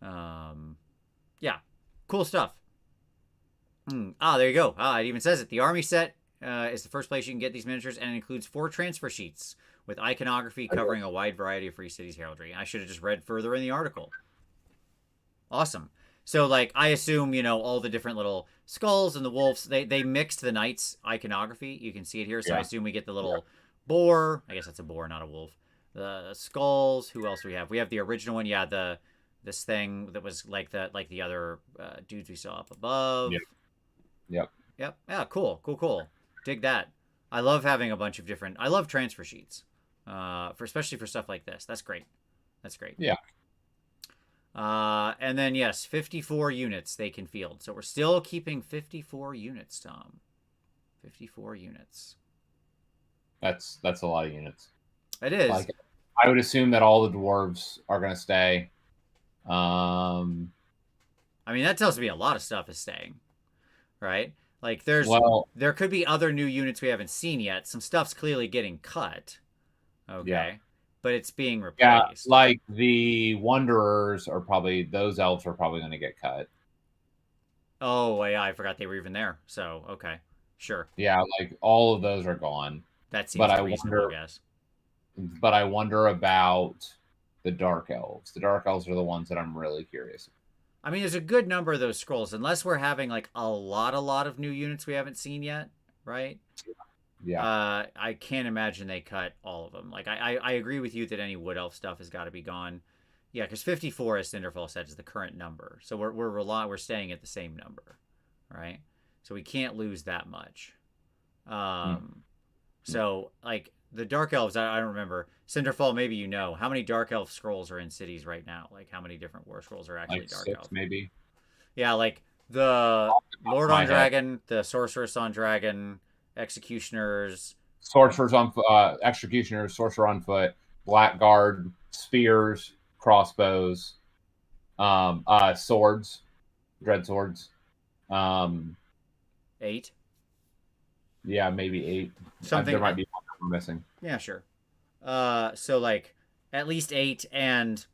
A: Yeah. Cool stuff. There you go. It even says it. The army set is the first place you can get these miniatures, and it includes 4 transfer sheets with iconography covering a wide variety of Free Cities heraldry. I should have just read further in the article. Awesome. So, like, I assume, all the different little skulls and the wolves, they mixed the knights' iconography. You can see it here. So I assume we get the little boar. I guess that's a boar, not a wolf. The skulls. Who else do we have? We have the original one. Yeah, this thing that was like the other dudes we saw up above. Yep. Yeah, cool. Dig that. I love having a bunch of different... I love transfer sheets, especially for stuff like this. That's great. Yeah. And then, yes, 54 units they can field. So we're still keeping 54 units, Tom. 54 units.
B: That's a lot of units.
A: It is.
B: Like, I would assume that all the dwarves are going to stay. Um,
A: I mean, that tells me a lot of stuff is staying, right? Like
B: well,
A: there could be other new units we haven't seen yet. Some stuff's clearly getting cut,
B: yeah.
A: okay, but it's being
B: Yeah,
A: replaced.
B: like the Wanderers are probably, those elves are probably going to get cut.
A: Oh, yeah, I forgot they were even there. So, okay, sure,
B: Yeah, like all of those are gone.
A: that
B: But
A: seems
B: I
A: reasonable, I
B: wonder,
A: guess.
B: about the Dark Elves. The Dark Elves are the ones that I'm really curious about.
A: I mean, there's a good number of those scrolls, unless we're having like a lot of new units we haven't seen yet, right?
B: Yeah.
A: I can't imagine they cut all of them. Like, I agree with you that any Wood Elf stuff has got to be gone. Yeah, because 54, as Cinderfall said, is the current number. So we're staying at the same number, right? So we can't lose that much.
B: Mm.
A: So like the Dark Elves, I don't remember. Cinderfall, maybe you know how many Dark Elf scrolls are in cities right now. Like how many different war scrolls are actually
B: Like
A: Dark
B: 6
A: Elf?
B: maybe.
A: Yeah, like the
B: Off the top of
A: Lord
B: my
A: on
B: head.
A: Dragon, the Sorceress on Dragon, Executioners.
B: Sorcerers on Executioners, Sorcerer on Foot, Blackguard, Spears, Crossbows, Swords, Dread Swords. Um,
A: 8.
B: yeah, maybe 8.
A: Something.
B: There might be one that we're missing.
A: Yeah, sure. So like at least 8, and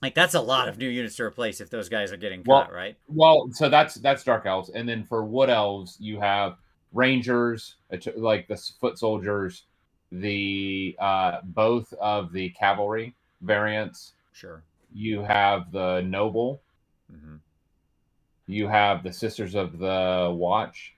A: like that's a lot of new units to replace if those guys are getting cut, right?
B: Well, so that's Dark Elves, and then for Wood Elves, you have Rangers, like the Foot Soldiers, the both of the Cavalry variants.
A: Sure.
B: You have the Noble.
A: Mm-hmm.
B: You have the Sisters of the Watch.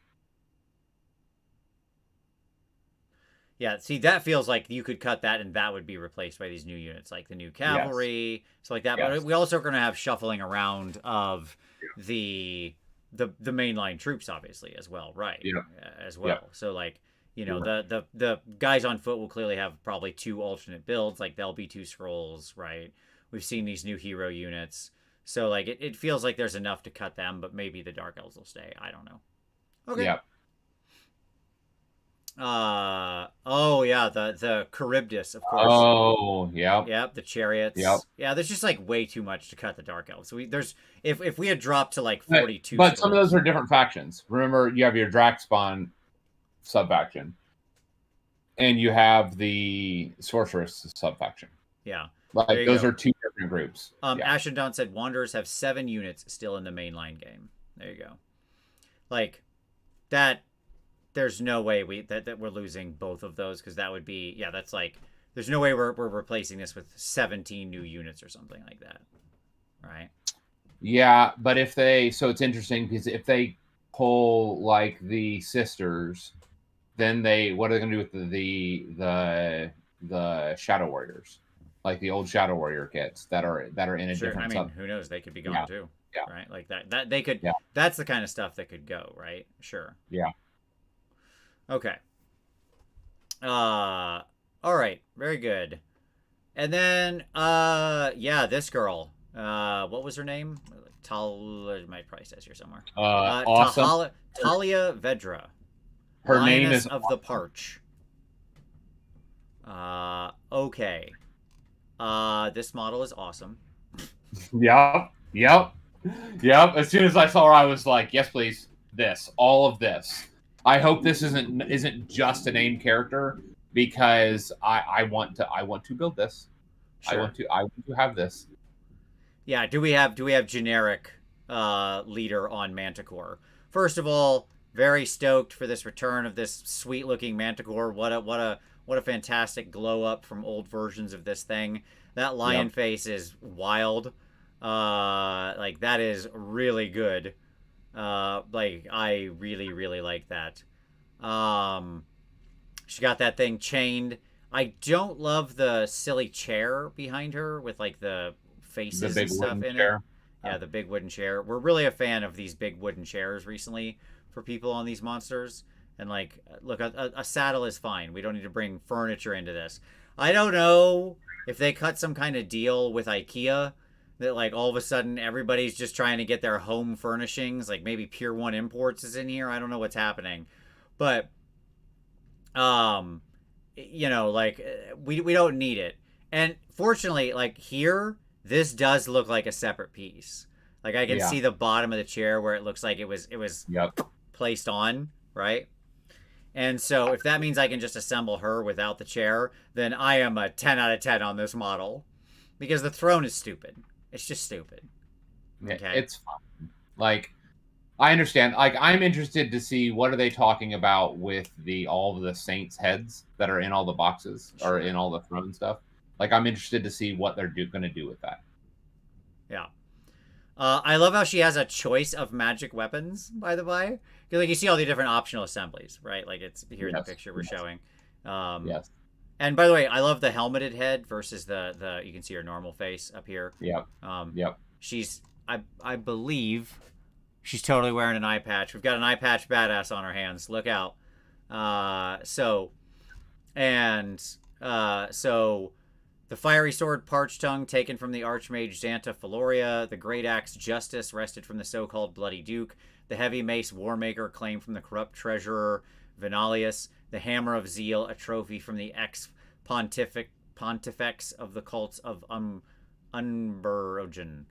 A: Yeah, see, that feels like you could cut that and that would be replaced by these new units, like the new cavalry, so like that.
B: Yes.
A: But we also are going to have shuffling around of the mainline troops, obviously, as well, right?
B: Yeah.
A: As well.
B: Yeah.
A: So like, you know, the guys on foot will clearly have probably 2 alternate builds, like they'll be 2 scrolls, right? We've seen these new hero units, so like it feels like there's enough to cut them, but maybe the Dark Elves will stay. I don't know. Okay.
B: Yeah.
A: Oh yeah, the Charybdis, of course.
B: Oh, yeah.
A: Yep, the chariots.
B: Yep.
A: Yeah, there's just like way too much to cut the Dark Elves. So there's if we had dropped to like 42
B: but some of
A: scrolls.
B: those are different factions. Remember, you have your Draxpawn sub-faction, and you have the Sorceress sub-faction.
A: Yeah.
B: Like those are 2 different groups.
A: Ashen Dawn said Wanderers have 7 units still in the mainline game. There you go. Like that there's no way that we're losing both of those, because that would be, yeah, that's like there's no way we're replacing this with 17 new units or something like that, right?
B: Yeah, but if they, so it's interesting because if they pull like the Sisters, then what are they going to do with the Shadow Warriors, like the old Shadow Warrior kits that are in a different.
A: I mean, who knows? They could be gone too.
B: Yeah.
A: Right. Like that they could. Yeah. That's the kind of stuff that could go. Right. Sure.
B: Yeah.
A: Okay. All right. Very good. And then yeah, this girl. What was her name? My price says here somewhere.
B: Awesome.
A: Talia Vedra.
B: Her
A: Lioness
B: name is
A: of the Parch. Okay. This model is awesome.
B: Yep. As soon as I saw her, I was like, yes, please. All of this. I hope this isn't just a named character, because I want to build this. Sure. I want to have this.
A: Yeah, do we have generic leader on Manticore? First of all, very stoked for this return of this sweet looking Manticore. What a fantastic glow up from old versions of this thing. That lion face is wild. Like that is really good. Like I really like that. She got that thing chained. I don't love the silly chair behind her with like the faces and stuff in it. Yeah, the big wooden chair. We're really a fan of these big wooden chairs recently for people on these monsters. And like, look, a saddle is fine. We don't need to bring furniture into this. I don't know if they cut some kind of deal with IKEA that like all of a sudden everybody's just trying to get their home furnishings. Like maybe Pier 1 Imports is in here. I don't know what's happening. But, you know, like we don't need it. And fortunately, like here, this does look like a separate piece. Like I can
B: Yeah.
A: see the bottom of the chair where it looks like it was
B: Yep.
A: placed on, right? And so if that means I can just assemble her without the chair, then I am a 10 out of 10 on this model. Because the throne is stupid. It's just stupid. Okay.
B: It's fine. Like, I understand. Like, I'm interested to see what are they talking about with all of the saints' heads that are in all the boxes or in all the throne stuff. Like, I'm interested to see what they're going to do with that.
A: Yeah. I love how she has a choice of magic weapons, by the way. Because, like, you see all the different optional assemblies, right? Like, it's here in the picture we're showing.
B: Yes.
A: And by the way, I love the helmeted head versus the you can see her normal face up here.
B: Yep. Yep.
A: She's, I believe, she's totally wearing an eye patch. We've got an eye patch badass on our hands. Look out. So the fiery sword Parch Tongue taken from the Archmage Xanta Faloria, the great axe Justice wrested from the so-called Bloody Duke, the heavy mace Warmaker claimed from the corrupt treasurer Venalius, the hammer of Zeal, a trophy from the ex-pontifex of the cults of Unberogen.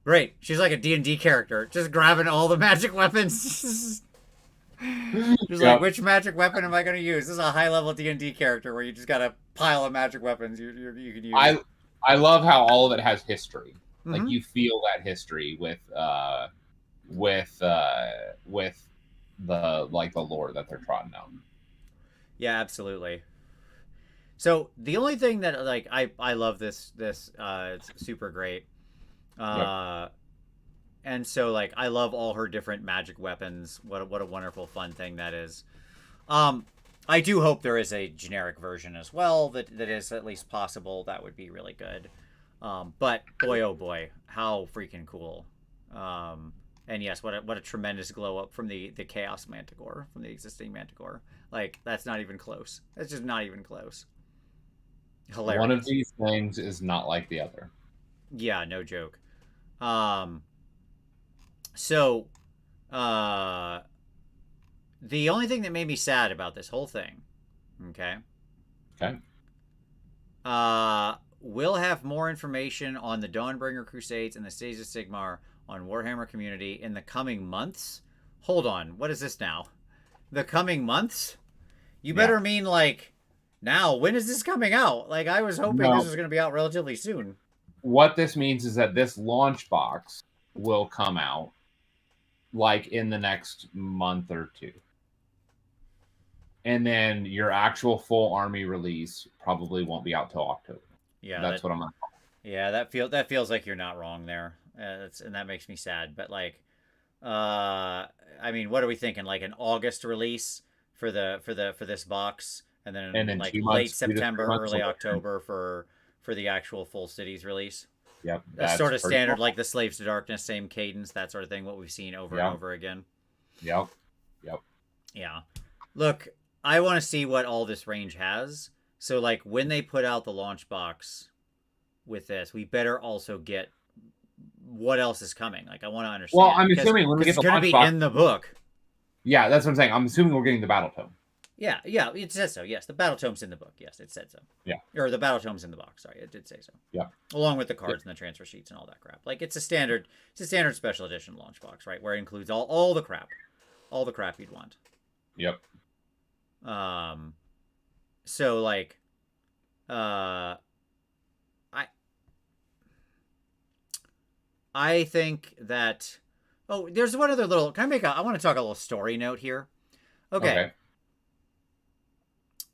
A: Great, she's like a D&D character, just grabbing all the magic weapons. Just like, which magic weapon am I going to use? This is a high-level D&D character where you just got a pile of magic weapons you can use.
B: I love how all of it has history.
A: Mm-hmm.
B: Like, you feel that history with the lore that they're trotting out.
A: Yeah, absolutely. So the only thing that like I love this it's super great. And so like I love all her different magic weapons. What a wonderful fun thing that is. I do hope there is a generic version as well that is at least possible. That would be really good. But boy oh boy, how freaking cool. And yes, what a tremendous glow up from the Chaos Manticore, from the existing Manticore. Like, that's not even close. That's just not even close. Hilarious.
B: One of these things is not like the other.
A: Yeah, no joke. So, the only thing that made me sad about this whole thing, okay? We'll have more information on the Dawnbringer Crusades and the Stage of Sigmar on Warhammer Community in the coming months. Hold on, what is this now? The coming months? You better mean like now. When is this coming out? Like I was hoping this was going to be out relatively soon.
B: What this means is that this launch box will come out like in the next month or two. And then your actual full army release probably won't be out till October.
A: Yeah,
B: that's what I'm.
A: Yeah, that feels like you're not wrong there. And that makes me sad. But like, I mean, what are we thinking? Like an August release for this box, and then like late September, early October for the actual full cities release.
B: Yep,
A: that's sort of standard, like the Slaves to Darkness, same cadence, that sort of thing. What we've seen over and over again.
B: Yep.
A: Yeah. Look, I want to see what all this range has. So like when they put out the launch box with this, we better also get what else is coming. Like I want to understand.
B: Well, I'm assuming when we get the launch box,
A: it's going to be in the book.
B: Yeah, that's what I'm saying. I'm assuming we're getting the battle tome.
A: Yeah, it says so. Yes, the battle tome's in the book. Yes, it said so.
B: Yeah.
A: Or the battle tome's in the box. Sorry, it did say so.
B: Yeah.
A: Along with the cards and the transfer sheets and all that crap. Like it's a standard special edition launch box, right? Where it includes all the crap you'd want.
B: Yep.
A: So like, I think that. Oh, there's one other little. Can I make I want to talk a little story note here. Okay.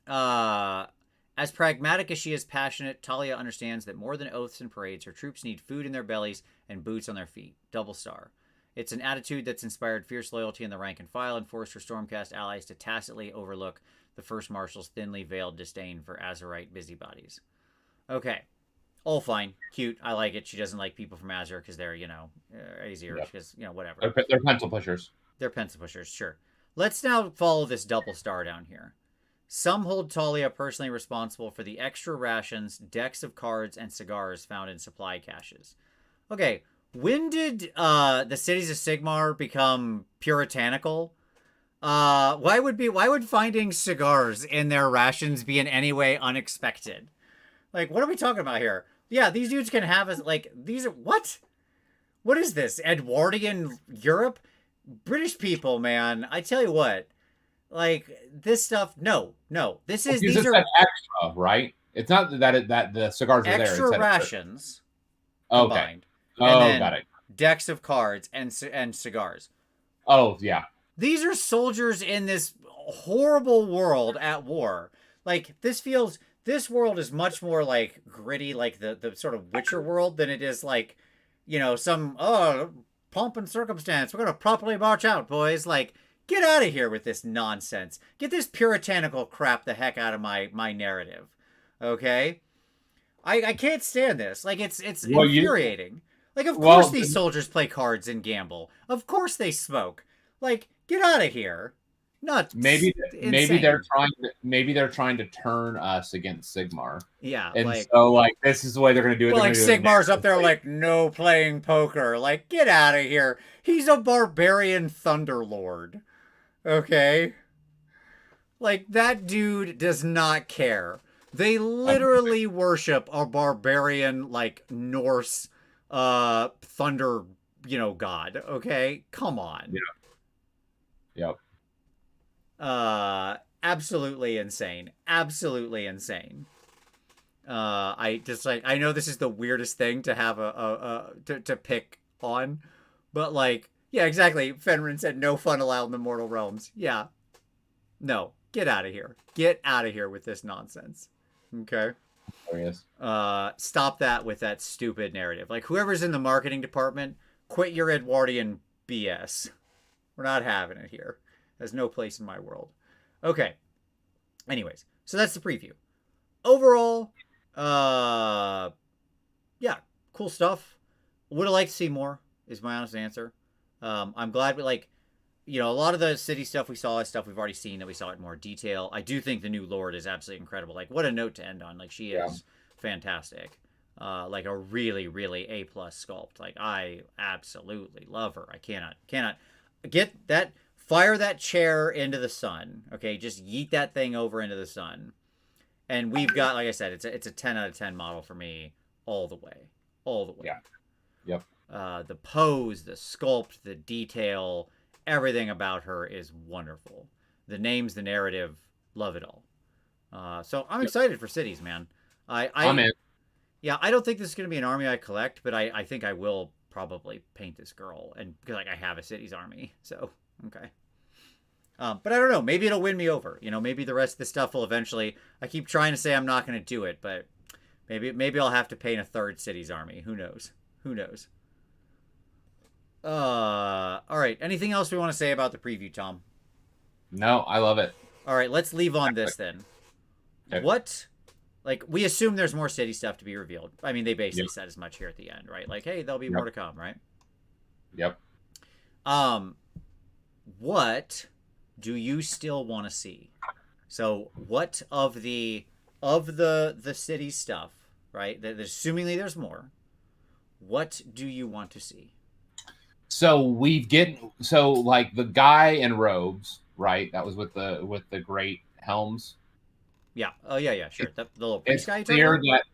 A: As pragmatic as she is passionate, Talia understands that more than oaths and parades, her troops need food in their bellies and boots on their feet. Double star. It's an attitude that's inspired fierce loyalty in the rank and file and forced her Stormcast allies to tacitly overlook the First Marshal's thinly veiled disdain for Azerite busybodies. Okay. All fine. Cute. I like it. She doesn't like people from Azure because they're, easier. Because, whatever.
B: They're pencil pushers.
A: They're pencil pushers, sure. Let's now follow this double star down here. Some hold Talia personally responsible for the extra rations, decks of cards, and cigars found in supply caches. Okay, when did the cities of Sigmar become puritanical? Why would finding cigars in their rations be in any way unexpected? Like, what are we talking about here? Yeah, these dudes can have us like these are what? What is this? Edwardian Europe? British people, man. I tell you what, like this stuff. No, no.
B: Because
A: These
B: it's
A: are
B: an extra, right? It's not that the cigars are there. It's
A: extra
B: that
A: rations
B: okay.
A: combined, and
B: Oh, got
A: then
B: it.
A: decks of cards and cigars.
B: Oh, yeah.
A: These are soldiers in this horrible world at war. Like this world is much more like gritty, like the sort of Witcher world than it is like, some pomp and circumstance. We're gonna properly march out, boys. Like, get out of here with this nonsense. Get this puritanical crap the heck out of my narrative. Okay? I can't stand this. Like it's
B: Well,
A: infuriating. Like of
B: well,
A: course these soldiers play cards and gamble. Of course they smoke. Like, get out of here. Not
B: maybe
A: insane.
B: they're trying to turn us against Sigmar.
A: Yeah,
B: And
A: like,
B: so like this is the way they're going to do it.
A: well,
B: They're
A: like
B: gonna do it
A: Sigmar's up there like no playing poker. Like, get out of here. He's a barbarian thunderlord. Okay? Like that dude does not care. They literally worship a barbarian like Norse thunder, god, okay? Come on.
B: Yeah. Yep.
A: Absolutely insane. Absolutely insane. I just like I know this is the weirdest thing to have to pick on, but like yeah, exactly. Fenrir said no fun allowed in the mortal realms. Yeah. No. Get out of here. Get out of here with this nonsense. Okay.
B: There he is.
A: Stop that with that stupid narrative. Like whoever's in the marketing department, quit your Edwardian BS. We're not having it here. There's no place in my world. Okay. Anyways, so that's the preview. Overall, yeah, cool stuff. Would have liked to see more, is my honest answer. I'm glad we a lot of the city stuff we saw is stuff we've already seen that we saw it in more detail. I do think the new Lord is absolutely incredible. Like, what a note to end on. Like, she is fantastic. Like a really, really A+ sculpt. Like, I absolutely love her. I cannot get that. Fire that chair into the sun. Okay, just yeet that thing over into the sun. And we've got, like I said, it's a 10 out of 10 model for me all the way.
B: Yeah. Yep.
A: The pose, the sculpt, the detail, everything about her is wonderful. The names, the narrative, love it all. So I'm excited for cities, man. I'm
B: in.
A: Yeah, I don't think this is going to be an army I collect, but I think I will probably paint this girl, and because like I have a cities army, so okay. But I don't know. Maybe it'll win me over. Maybe the rest of the stuff will eventually. I keep trying to say I'm not going to do it, but maybe I'll have to paint a third cities army. Who knows? All right. Anything else we want to say about the preview, Tom?
B: No, I love it.
A: All right. Let's leave on this then.
B: Okay.
A: What? Like, we assume there's more city stuff to be revealed. I mean, they basically said as much here at the end, right? Like, hey, there'll be more to come, right?
B: Yep.
A: What do you still want to see? So, what of the city stuff, right? Assumingly there's more. What do you want to see?
B: So like the guy in robes, right? That was with the great helms.
A: Yeah. Oh yeah, sure. The little priest
B: It's
A: guy.
B: Clear that.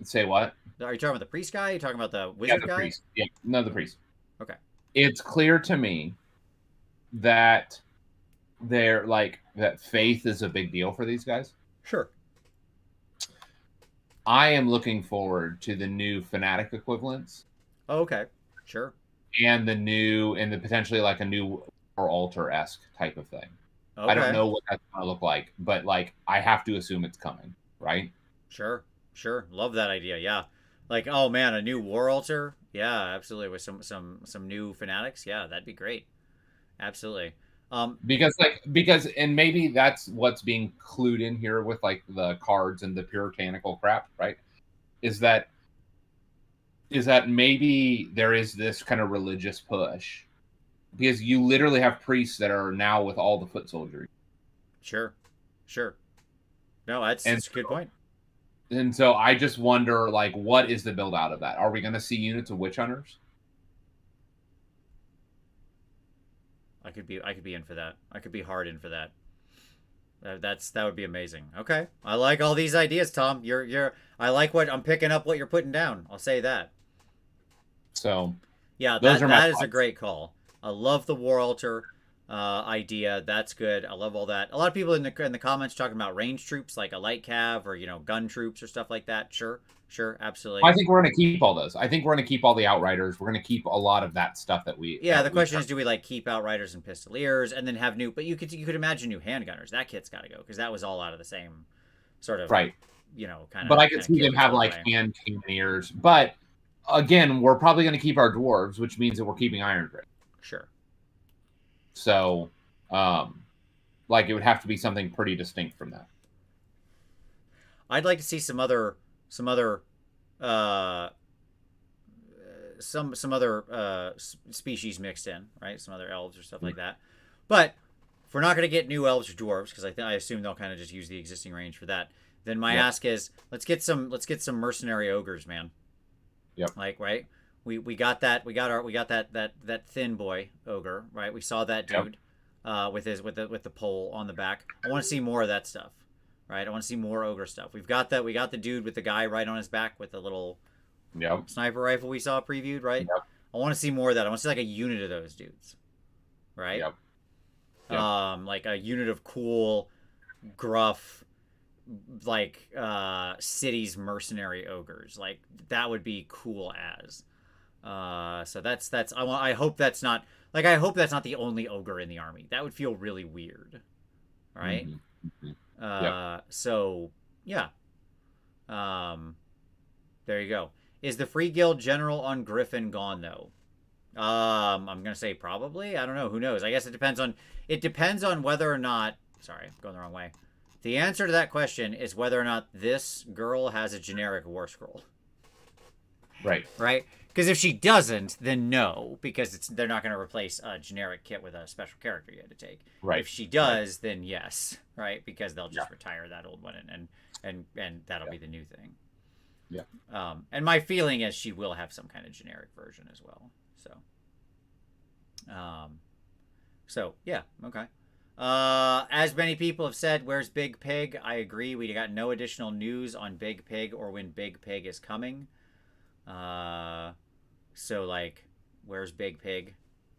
B: Say what?
A: Are you talking about the priest guy? Are you talking about the wizard
B: the
A: guy?
B: Priest. Yeah, no, the priest.
A: Okay.
B: It's clear to me that that faith is a big deal for these guys.
A: Sure.
B: I am looking forward to the new fanatic equivalents.
A: Oh, okay. Sure.
B: And the potentially like a new or altar-esque type of thing.
A: Okay.
B: I don't know what that's gonna look like, but like I have to assume it's coming, right?
A: Sure. Love that idea. Yeah. Like, oh man, a new war altar. Yeah, absolutely. With some new fanatics. Yeah, that'd be great. Absolutely.
B: Because and maybe that's what's being clued in here with like the cards and the puritanical crap, right? Is that maybe there is this kind of religious push because you literally have priests that are now with all the foot soldiers.
A: Sure. No, that's a good point.
B: And so I just wonder, like, what is the build out of that? Are we going to see units of witch hunters?
A: I could be in for that. I could be hard in for that. that would be amazing. Okay, I like all these ideas, Tom. I like what I'm picking up. What you're putting down. I'll say that.
B: So
A: Yeah,
B: those are my
A: that is a
B: thoughts.
A: great call. I love the War Altar idea. That's good. I love all that. A lot of people in the comments talking about range troops, like a light cav or gun troops or stuff like that. Sure, sure, absolutely.
B: I think we're going to keep all those. I think we're going to keep all the Outriders. We're going to keep a lot of that stuff that we.
A: Yeah, the question is, do we like keep Outriders and Pistoliers and then have new? But you could imagine new handgunners. That kit's got to go because that was all out of the same sort of
B: right.
A: Kind of.
B: But I could see them have like hand cannoneers. But again, we're probably going to keep our dwarves, which means that we're keeping Iron Grip.
A: Sure.
B: So, like it would have to be something pretty distinct from that.
A: I'd like to see some other species mixed in, right? Some other elves or stuff like that. But if we're not going to get new elves or dwarves, because I assume they'll kind of just use the existing range for that, then my ask is let's get some mercenary ogres, man.
B: Yep.
A: Like, right? We got that. We got that thin boy ogre, right? We saw that dude with the pole on the back. I want to see more of that stuff, right? I want to see more ogre stuff. We got the dude with the guy right on his back with the little sniper rifle we saw previewed, right?
B: Yep.
A: I want to see more of that. I want to see like a unit of those dudes, right?
B: Yep.
A: Like a unit of cool, gruff, like cities mercenary ogres. Like that would be cool as. So that's I hope that's not the only ogre in the army. That would feel really weird, right?
B: Mm-hmm.
A: So yeah. There you go. Is the Free Guild general on Griffin gone though? I'm gonna say probably. I don't know. Who knows? I guess it depends on whether or not. Sorry, I'm going the wrong way. The answer to that question is whether or not this girl has a generic war scroll.
B: Right.
A: Right. Because if she doesn't, then no, because they're not going to replace a generic kit with a special character you had to take.
B: Right.
A: If she does, then yes, right, because they'll just retire that old one and that'll be the new thing.
B: Yeah.
A: And my feeling is she will have some kind of generic version as well. So yeah, okay. As many people have said, where's Big Pig? I agree. We got no additional news on Big Pig or when Big Pig is coming. So like, where's Big Pig?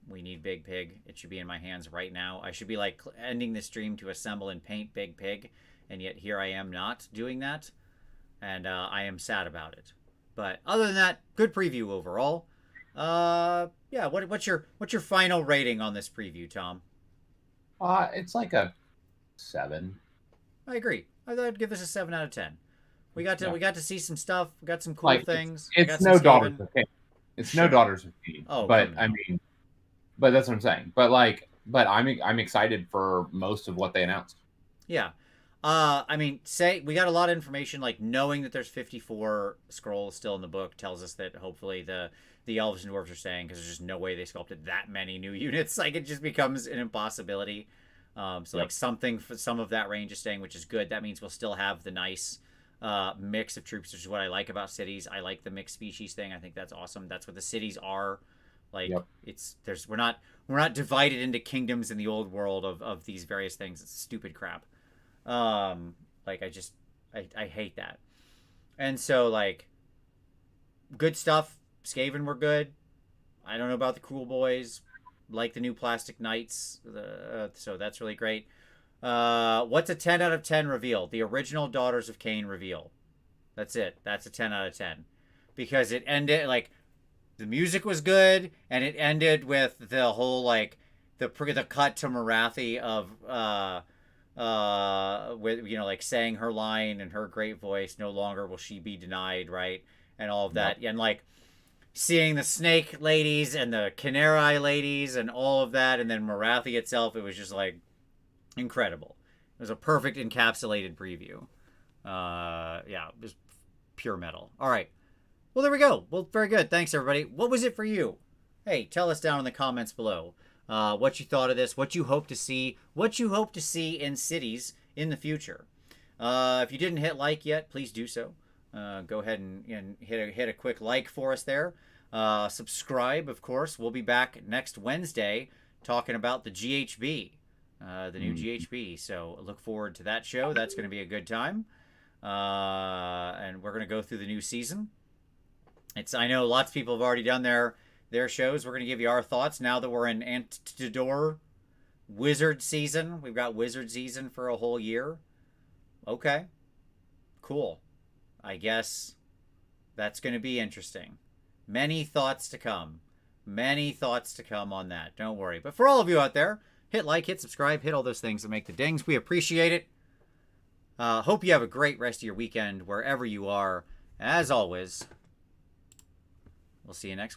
A: We need Big Pig. It should be in my hands right now. I should be like ending the stream to assemble and paint Big Pig, and yet here I am not doing that, and I am sad about it. But other than that, good preview overall. Yeah. What's your final rating on this preview, Tom?
B: It's like a 7.
A: I agree. I'd give this a 7 out of 10. We got to see some stuff. We got some cool things.
B: It's no Daughters of Cain. It's no Daughters of Cain.
A: Oh,
B: but I mean, but that's what I'm saying. But I'm excited for most of what they announced.
A: Yeah. I mean, we got a lot of information. Like knowing that there's 54 scrolls still in the book tells us that hopefully the elves and dwarves are staying, because there's just no way they sculpted that many new units. Like it just becomes an impossibility. Like some of that range is staying, which is good. That means we'll still have the nice mix of troops, which is what I like about cities. I like the mixed species thing. I think that's awesome. That's what the cities are. Like we're not divided into kingdoms in the old world of these various things. It's stupid crap. Like I hate that. And so like good stuff. Skaven were good. I don't know about the Cruel Boyz. Like the new Plastic Knights. So that's really great. What's a 10 out of 10 reveal? The original Daughters of Cain reveal. That's it. That's a 10 out of 10. Because it ended, like, the music was good, and it ended with the whole, like, the cut to Marathi of, with, like, saying her line and her great voice, no longer will she be denied, right? And all of that. And, like, seeing the snake ladies and the Canary ladies and all of that, and then Marathi itself, it was just, like, incredible. It was a perfect encapsulated preview. Yeah, it was pure metal. All right. Well, there we go. Well, very good. Thanks, everybody. What was it for you? Hey, tell us down in the comments below what you thought of this, what you hope to see, in cities in the future. If you didn't hit like yet, please do so. Go ahead and hit a quick like for us there. Subscribe, of course. We'll be back next Wednesday talking about the GHB. the new GHB. So look forward to that show. That's going to be a good time. And we're going to go through the new season. I know lots of people have already done their shows. We're going to give you our thoughts now that we're in Antidor Wizard season. We've got Wizard season for a whole year. Okay. Cool. I guess that's going to be interesting. Many thoughts to come. Many thoughts to come on that. Don't worry. But for all of you out there, hit like, hit subscribe, hit all those things that make the dings. We appreciate it. Hope you have a great rest of your weekend wherever you are. As always, we'll see you next week.